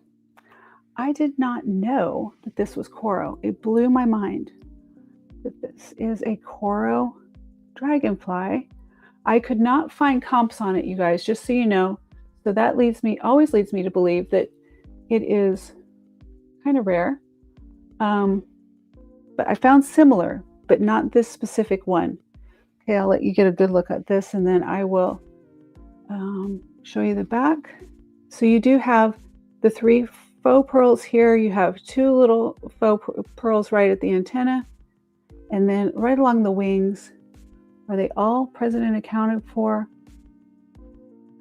I did not know that this was Coro. It blew my mind that this is a Coro dragonfly. I could not find comps on it, you guys, just so you know. So that always leads me to believe that it is kind of rare. But I found similar, but not this specific one. Okay, I'll let you get a good look at this, and then I will show you the back. So you do have the 3 faux pearls here. You have 2 little faux pearls right at the antenna, and then right along the wings. Are they all present and accounted for?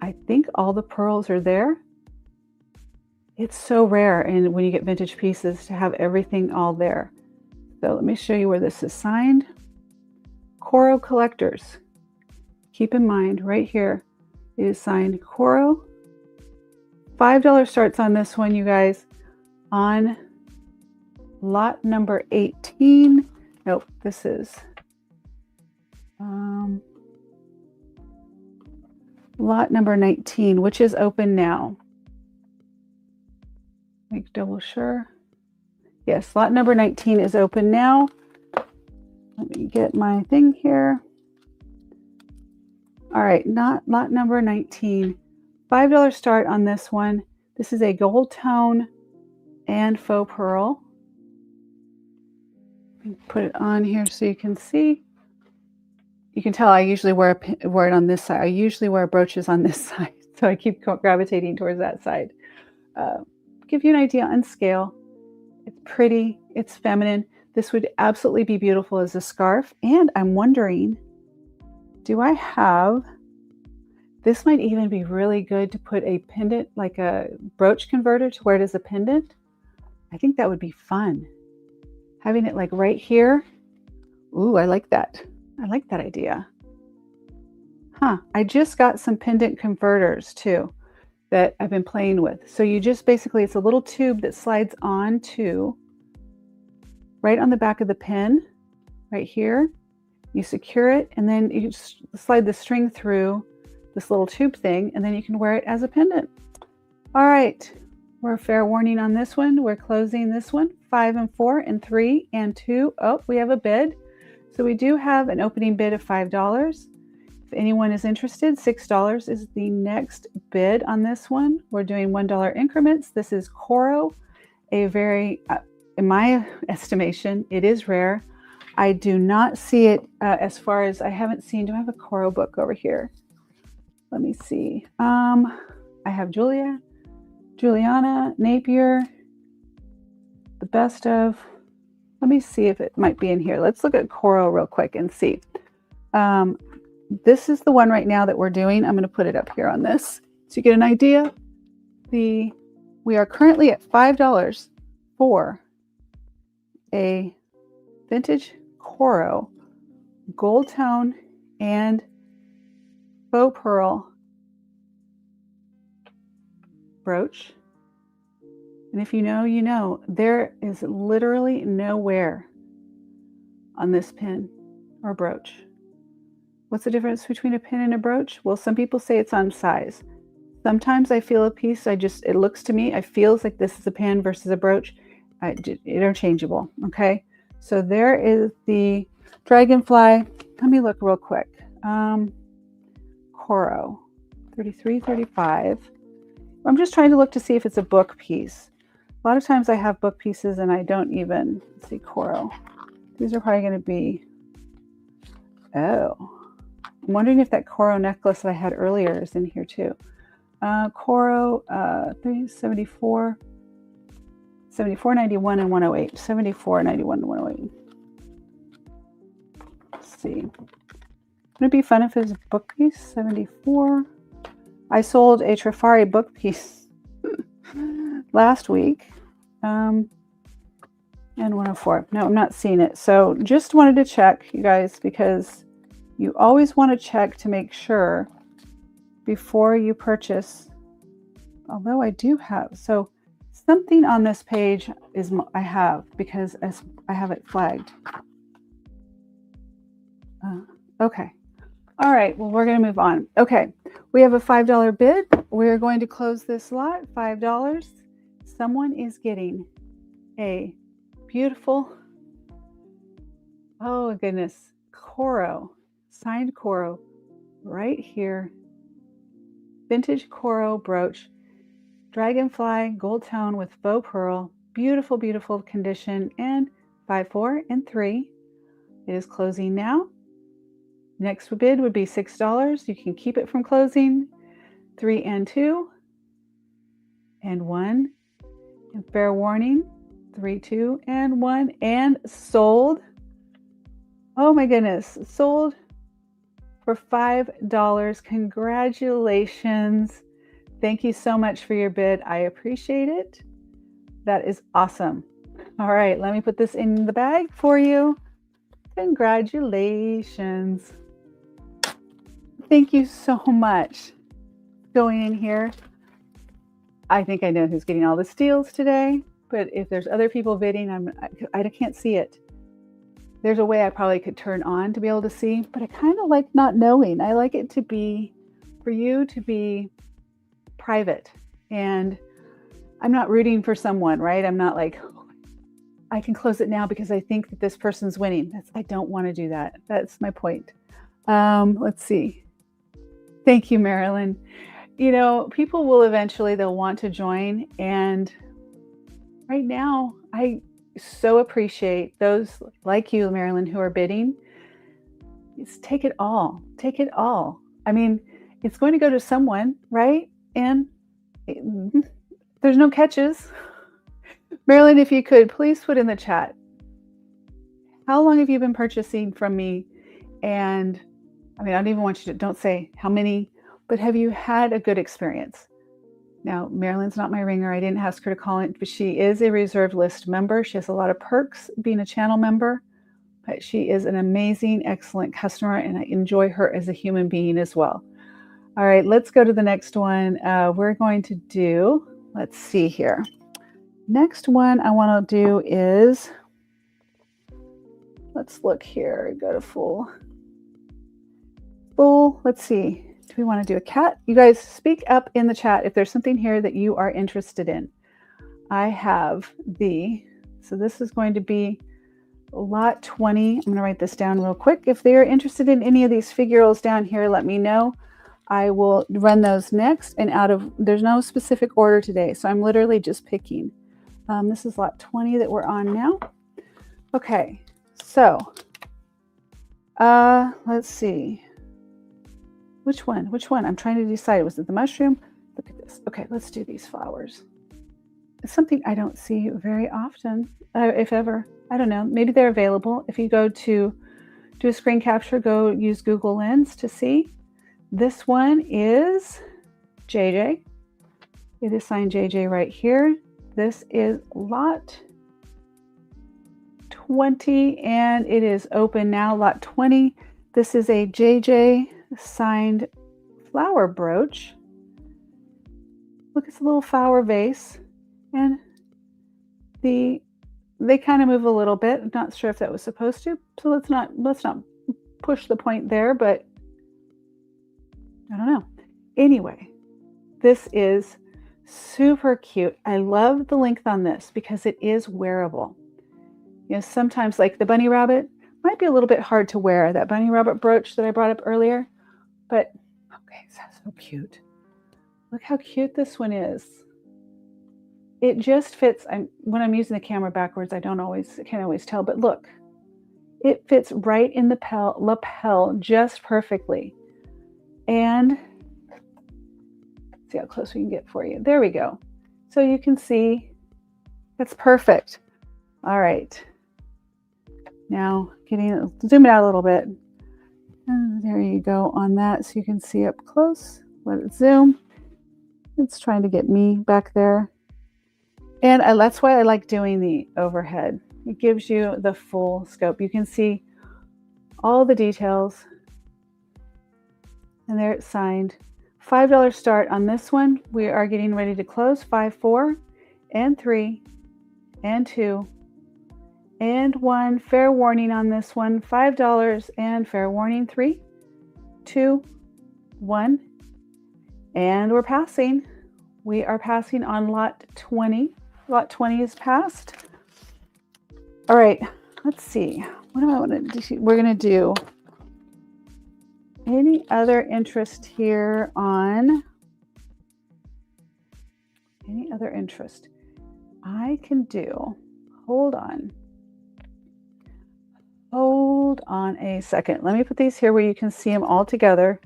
I think all the pearls are there. It's so rare, and when you get vintage pieces, to have everything all there. So let me show you where this is signed. Coro Collectors. Keep in mind, right here, it is signed Coro. $5 starts on this one, you guys, on lot number 18. Nope, this is lot number 19, which is open now. Make double sure. Yes, lot number 19 is open now. Let me get my thing here. All right, not lot number 19. $5 start on this one. This is a gold tone and faux pearl. Put it on here so you can see. You can tell I usually wear it on this side. I usually wear brooches on this side, so I keep gravitating towards that side. Give you an idea on scale. It's pretty, it's feminine. This would absolutely be beautiful as a scarf. And I'm wondering, do I have, this might even be really good to put a pendant, like a brooch converter to wear it as a pendant. I think that would be fun. Having it like right here. Ooh, I like that. I like that idea. Huh, I just got some pendant converters too that I've been playing with. So you just basically, it's a little tube that slides on to right on the back of the pin, right here. You secure it and then you just slide the string through this little tube thing and then you can wear it as a pendant. All right, we're fair warning on this one. We're closing this one, 5 and 4 and 3 and 2. Oh, we have a bid. So we do have an opening bid of $5. If anyone is interested, $6 is the next bid on this one. We're doing $1 increments. This is Coro, a very, in my estimation, it is rare. I do not see it as far as, I haven't seen, do I have a Coro book over here? Let me see. I have Juliana, Napier, the best of, let me see if it might be in here. Let's look at Coro real quick and see. This is the one right now that we're doing. I'm going to put it up here on this so you get an idea. We are currently at $5 for a vintage Coro gold tone and faux pearl brooch. And if you know, you know, there is literally no wear on this pin or brooch. What's the difference between a pin and a brooch? Well, some people say it's on size. Sometimes I feel a piece, it looks to me, it feels like this is a pin versus a brooch. Interchangeable, okay? So there is the Dragonfly. Let me look real quick. Coro, 33, 35. I'm just trying to look to see if it's a book piece. A lot of times I have book pieces and I don't even, let's see, Coro. These are probably going to be, oh. I'm wondering if that Coro necklace that I had earlier is in here too. Coro, 374, 74.91 and 108. 74.91 and 108. Let's see. Would it be fun if it was a book piece? 74. I sold a Trifari book piece last week. And 104. No, I'm not seeing it. So just wanted to check, you guys, because you always want to check to make sure before you purchase. Although I do have, so something on this page is I have because I have it flagged. Okay. All right. Well, we're going to move on. Okay. We have a $5 bid. We're going to close this lot. $5. Someone is getting a beautiful, oh goodness, Coro, signed Coro right here. Vintage Coro brooch, Dragonfly gold tone with faux pearl, beautiful, beautiful condition, and 5, 4, and 3. It is closing now. Next bid would be $6. You can keep it from closing. 3 and 2, and 1, and fair warning. 3, 2, and 1, and sold. Oh my goodness, sold for $5. Congratulations. Thank you so much for your bid. I appreciate it. That is awesome. All right, let me put this in the bag for you. Congratulations. Thank you so much. Going in here. I think I know who's getting all the steals today, but if there's other people bidding, I can't see it. There's a way I probably could turn on to be able to see, but I kind of like not knowing. I like it to be, for you to be private, and I'm not rooting for someone, right? I'm not like, oh, I can close it now because I think that this person's winning. I don't want to do that. That's my point. Let's see. Thank you, Marilyn. you know, people will eventually, they'll want to join. And right now, I so appreciate those like you, Marilyn, who are bidding. Just take it all. Take it all. I mean, it's going to go to someone, right? And there's no catches. Marilyn, if you could please put in the chat, how long have you been purchasing from me? And I mean, I don't even want you to, don't say how many, but have you had a good experience? Now, Marilyn's not my ringer. I didn't ask her to call it, but she is a reserved list member. She has a lot of perks being a channel member, but she is an amazing, excellent customer, and I enjoy her as a human being as well. All right, let's go to the next one. We're going to do, let's see here. Next one I want to do is, let's look here, go to full. Let's see. Do we want to do a cat? You guys speak up in the chat if there's something here that you are interested in. I have so this is going to be lot 20. I'm going to write this down real quick. If they're interested in any of these figurals down here, let me know. I will run those next, and there's no specific order today, so I'm literally just picking. This is lot 20 that we're on now. Okay, so let's see. Which one? I'm trying to decide. Was it the mushroom? Look at this. Okay, let's do these flowers. It's something I don't see very often, if ever. I don't know. Maybe they're available. If you go to do a screen capture, go use Google Lens to see. This one is JJ. It is signed JJ right here. This is lot 20, and it is open now, lot 20. This is a JJ signed flower brooch. Look, it's a little flower vase, and they kind of move a little bit. I'm not sure if that was supposed to, so let's not push the point there, but I don't know. Anyway, this is super cute. I love the length on this because it is wearable. You know, sometimes like the bunny rabbit might be a little bit hard to wear, that bunny rabbit brooch that I brought up earlier, but okay, that's so cute. Look how cute this one is. It just fits. When I'm using the camera backwards, I can't always tell, but look, it fits right in the lapel just perfectly. And see how close we can get for you. There we go. So you can see that's perfect. All right. Now zoom it out a little bit. And there you go on that, so you can see up close. Let it zoom. It's trying to get me back there. And that's why I like doing the overhead. It gives you the full scope. You can see all the details. And there it's signed. $5 start on this one. We are getting ready to close. 5, 4, and 3, and 2, and 1. Fair warning on this one. $5 and fair warning. 3, 2, 1. And we're passing. We are passing on lot 20. Lot 20 is passed. All right, let's see. What do I want to do? We're going to do any other interest here on any other interest I can do. Hold on a second. Let me put these here where you can see them all together.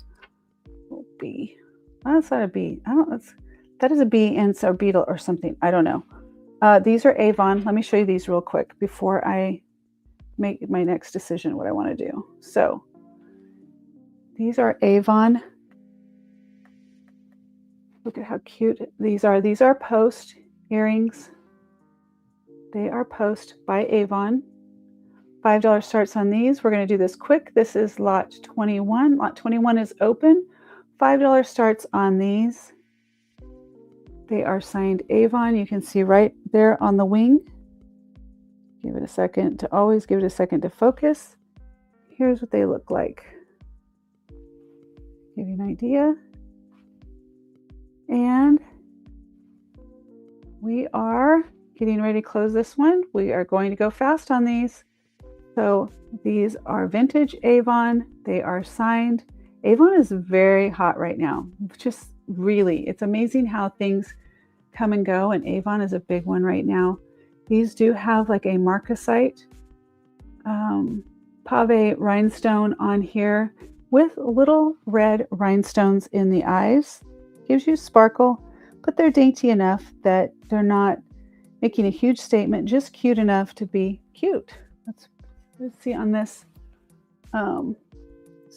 B. Oh, that's not a B. I don't know. That is a B and so beetle or something. I don't know. These are Avon. Let me show you these real quick before I make my next decision what I want to do. So these are Avon. Look at how cute these are. These are Post earrings. They are Post by Avon. $5 starts on these. We're going to do this quick. This is lot 21. Lot 21 is open. $5 starts on these. They are signed Avon. You can see right there on the wing. Give it a second to always give it a second to focus. Here's what they look like. Give you an idea. And we are getting ready to close this one. We are going to go fast on these. So these are vintage Avon. They are signed. Avon is very hot right now. Just really, it's amazing how things come and go, and Avon is a big one right now. These do have like a marcasite pave rhinestone on here with little red rhinestones in the eyes. Gives you sparkle, but they're dainty enough that they're not making a huge statement, just cute enough to be cute. Let's see on this. So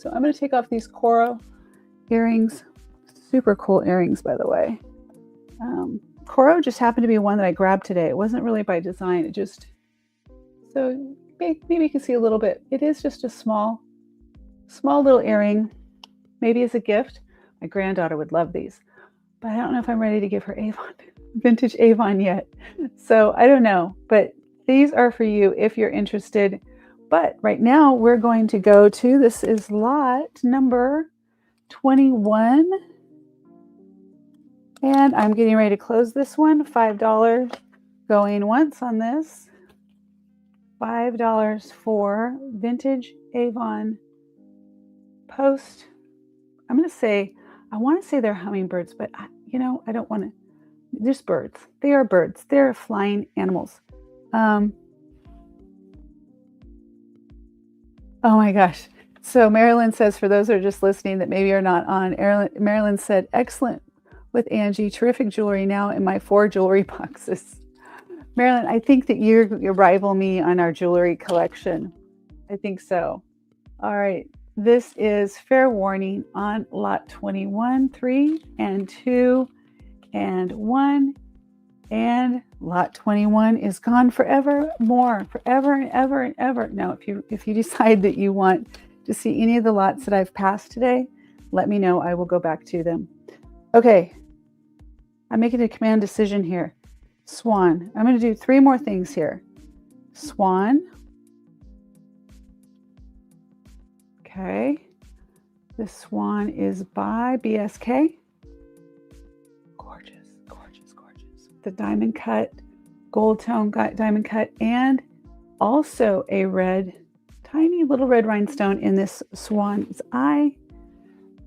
I'm going to take off these coral earrings. Super cool earrings, by the way. Coral just happened to be one that I grabbed today. It wasn't really by design. It just, so maybe you can see a little bit. It is just a small little earring, maybe as a gift. My granddaughter would love these, but I don't know if I'm ready to give her Avon, vintage Avon yet. So I don't know, but these are for you if you're interested. But right now we're going to go to, this is lot number 21. And I'm getting ready to close this one. $5 going once on this. $5 for vintage Avon post. I'm going to say, I want to say they're hummingbirds, but you know, I don't want to. There's birds. They are birds. They're flying animals. Oh my gosh. So Marilyn says, for those that are just listening that maybe are not on, Marilyn said, excellent with Angie, terrific jewelry now in my 4 jewelry boxes. Marilyn, I think that you rival me on our jewelry collection. I think so. All right. This is fair warning on lot 21, 3 and 2 and 1. And lot 21 is gone forever more, forever and ever and ever. Now, if you decide that you want to see any of the lots that I've passed today, let me know. I will go back to them. Okay. I'm making a command decision here. Swan. I'm going to do 3 more things here. Swan. Okay. This swan is by BSK. Gorgeous, gorgeous, gorgeous. The diamond cut, gold tone diamond cut, and also a red, tiny little red rhinestone in this swan's eye.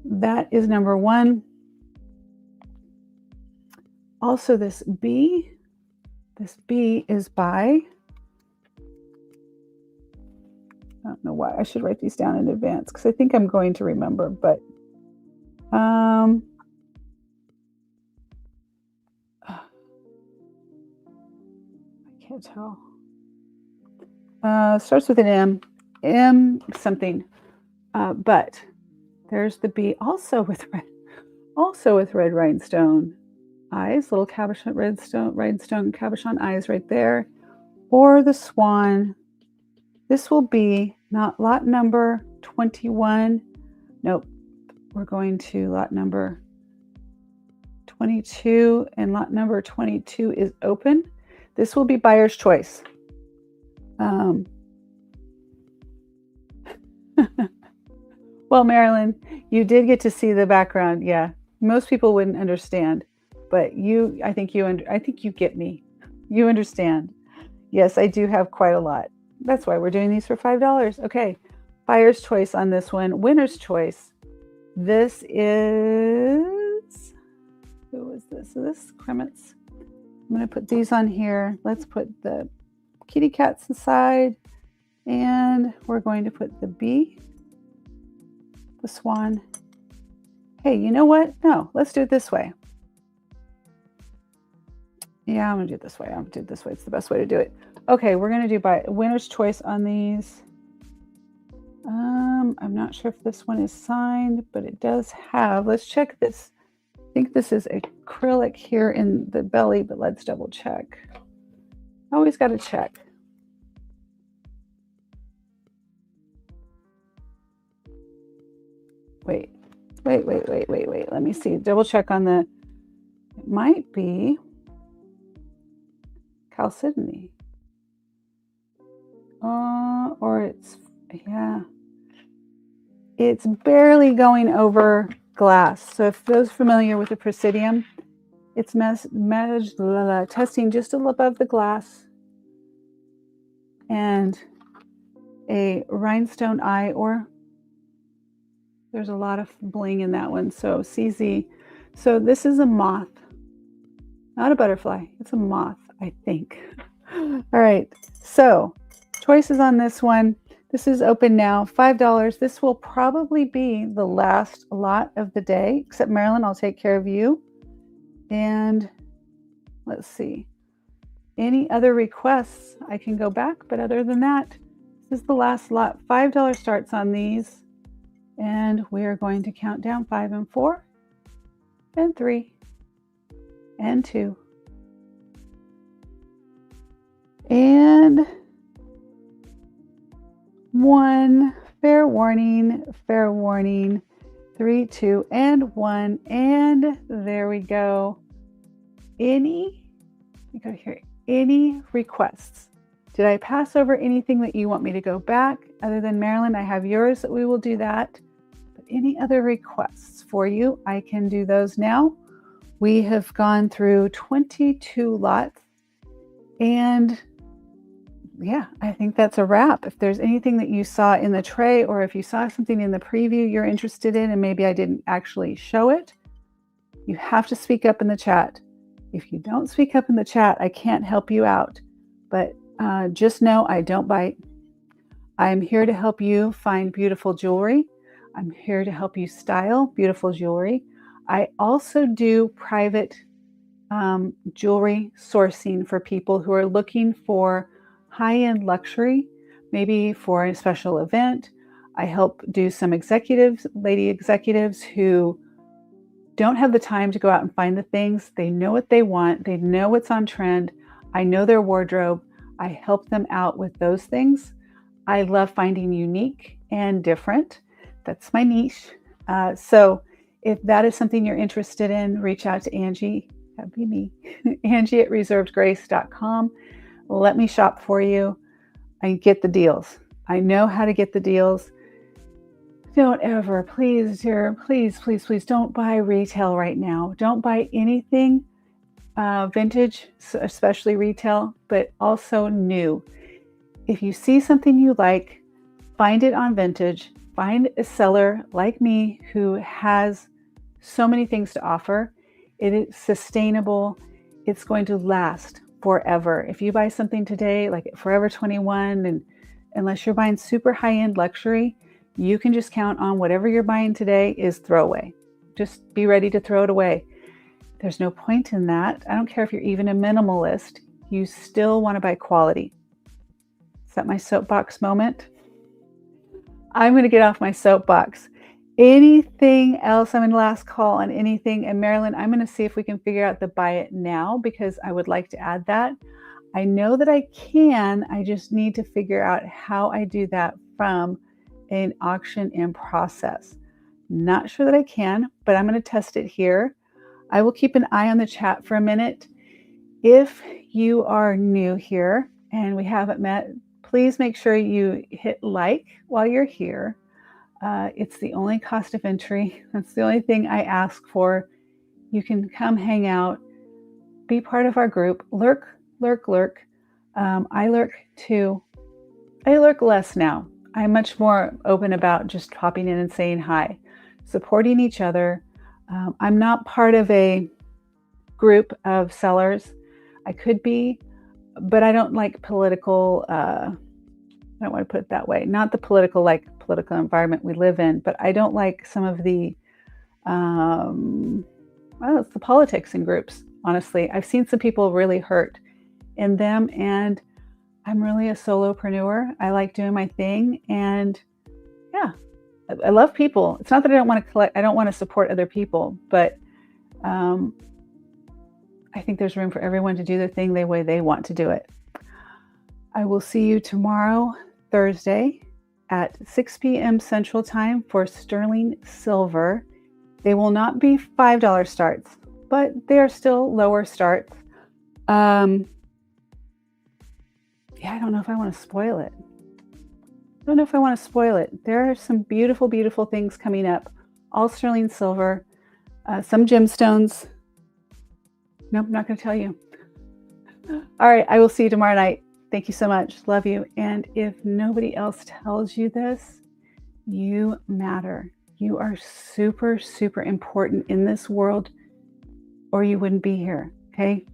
That is number 1. Also, this B is by, I don't know why I should write these down in advance because I think I'm going to remember, but I can't tell. Starts with an M something, but there's the B also with red rhinestone eyes, little cabochon rhinestone cabochon eyes right there, or the swan. This will be not lot number 21. Nope. We're going to lot number 22, and lot number 22 is open. This will be buyer's choice. Well, Marilyn, you did get to see the background. Yeah, most people wouldn't understand, but I think you get me. You understand. Yes, I do have quite a lot. That's why we're doing these for $5. Okay, buyer's choice on this one. Winner's choice. This is, who is this? So this is Kremitz. I'm going to put these on here. Let's put the kitty cats aside, and we're going to put the B, the swan. Hey, you know what? No, let's do it this way. Yeah, I'm going to do it this way. I'm going to do it this way. It's the best way to do it. Okay, we're going to do by winner's choice on these. I'm not sure if this one is signed, but it does have, let's check this. I think this is acrylic here in the belly, but let's double check. Always got to check. Wait. Let me see. Double check on the, it might be chalcedony. Or it's, yeah. It's barely going over glass. So if those familiar with the Presidium, it's testing just above the glass, and a rhinestone eye, or there's a lot of bling in that one. So CZ So this is a moth, not a butterfly. It's a moth, I think. All right, so choices on this one. This is open now, $5. This will probably be the last lot of the day, except Marilyn, I'll take care of you. And let's see, any other requests, I can go back, but other than that, this is the last lot. $5 starts on these, and we are going to count down 5 and 4 and 3 and 2 and 1. Fair warning, fair warning. 3, 2, and 1, and there we go. Any requests? Did I pass over anything that you want me to go back? Other than Marilyn, I have yours that we will do that. But any other requests for you, I can do those now. We have gone through 22 lots, and yeah, I think that's a wrap. If there's anything that you saw in the tray, or if you saw something in the preview you're interested in and maybe I didn't actually show it, you have to speak up in the chat. If you don't speak up in the chat, I can't help you out. But just know I don't bite. I'm here to help you find beautiful jewelry. I'm here to help you style beautiful jewelry. I also do private jewelry sourcing for people who are looking for high-end luxury, maybe for a special event. I help do some lady executives who don't have the time to go out and find the things. They know what they want. They know what's on trend. I know their wardrobe. I help them out with those things. I love finding unique and different. That's my niche. So if that is something you're interested in, reach out to Angie. That'd be me. Angie at reservedgrace.com. Let me shop for you. I get the deals. I know how to get the deals. Don't ever, please, dear, please, please, please don't buy retail right now. Don't buy anything vintage, especially retail, but also new. If you see something you like, find it on vintage. Find a seller like me who has so many things to offer. It is sustainable. It's going to last forever. If you buy something today, like Forever 21, and unless you're buying super high-end luxury, you can just count on whatever you're buying today is throwaway. Just be ready to throw it away. There's no point in that. I don't care if you're even a minimalist. You still want to buy quality. Is that my soapbox moment? I'm going to get off my soapbox. Anything else? I'm in last call on anything. And Marilyn, I'm going to see if we can figure out the buy it now, because I would like to add that. I know that I can. I just need to figure out how I do that from an auction in process. Not sure that I can, but I'm going to test it here. I will keep an eye on the chat for a minute. If you are new here and we haven't met, please make sure you hit like while you're here. It's the only cost of entry. That's the only thing I ask for. You can come hang out, be part of our group, lurk. I lurk too. I lurk less now. I'm much more open about just popping in and saying hi, supporting each other. I'm not part of a group of sellers. I could be, but I don't like political, I don't want to put it that way. Not the political environment we live in, but I don't like some of the, it's the politics in groups, honestly. I've seen some people really hurt in them, and I'm really a solopreneur. I like doing my thing, and yeah, I love people. It's not that I don't want to collect, I don't want to support other people, but I think there's room for everyone to do their thing the way they want to do it. I will see you tomorrow, Thursday, at 6 p.m. Central Time for sterling silver. They will not be $5 starts, but they are still lower starts. Yeah, I don't know if I want to spoil it. There are some beautiful, beautiful things coming up. All sterling silver, some gemstones. Nope, I'm not going to tell you. All right, I will see you tomorrow night. Thank you so much. Love you. And if nobody else tells you this, you matter. You are super, super important in this world. or you wouldn't be here, okay?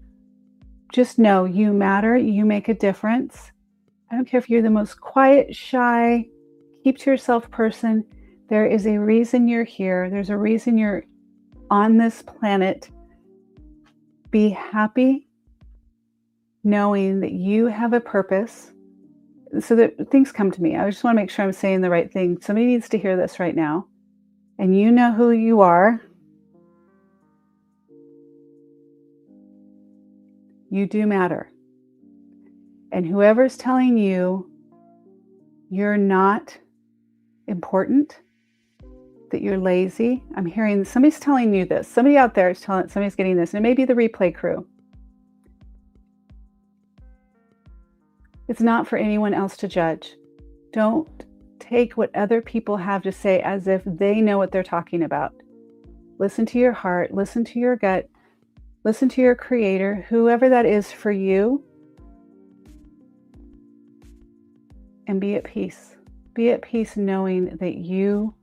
Just know you matter, you make a difference. I don't care if you're the most quiet, shy, keep to yourself person. There is a reason you're here. There's a reason you're on this planet. Be happy knowing that you have a purpose so that things come to me. I just want to make sure I'm saying the right thing. Somebody needs to hear this right now. And you know who you are. You do matter. And whoever's telling you you're not important, that you're lazy, I'm hearing somebody's telling you this. Somebody out there is telling, somebody's getting this, and it may be the replay crew. It's not for anyone else to judge. Don't take what other people have to say as if they know what they're talking about. Listen to your heart, listen to your gut, listen to your creator, whoever that is for you, and be at peace. Be at peace knowing that you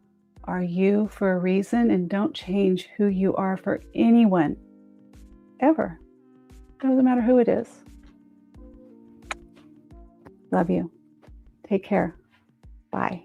are you for a reason, and don't change who you are for anyone, ever. Doesn't matter who it is. Love you. Take care. Bye.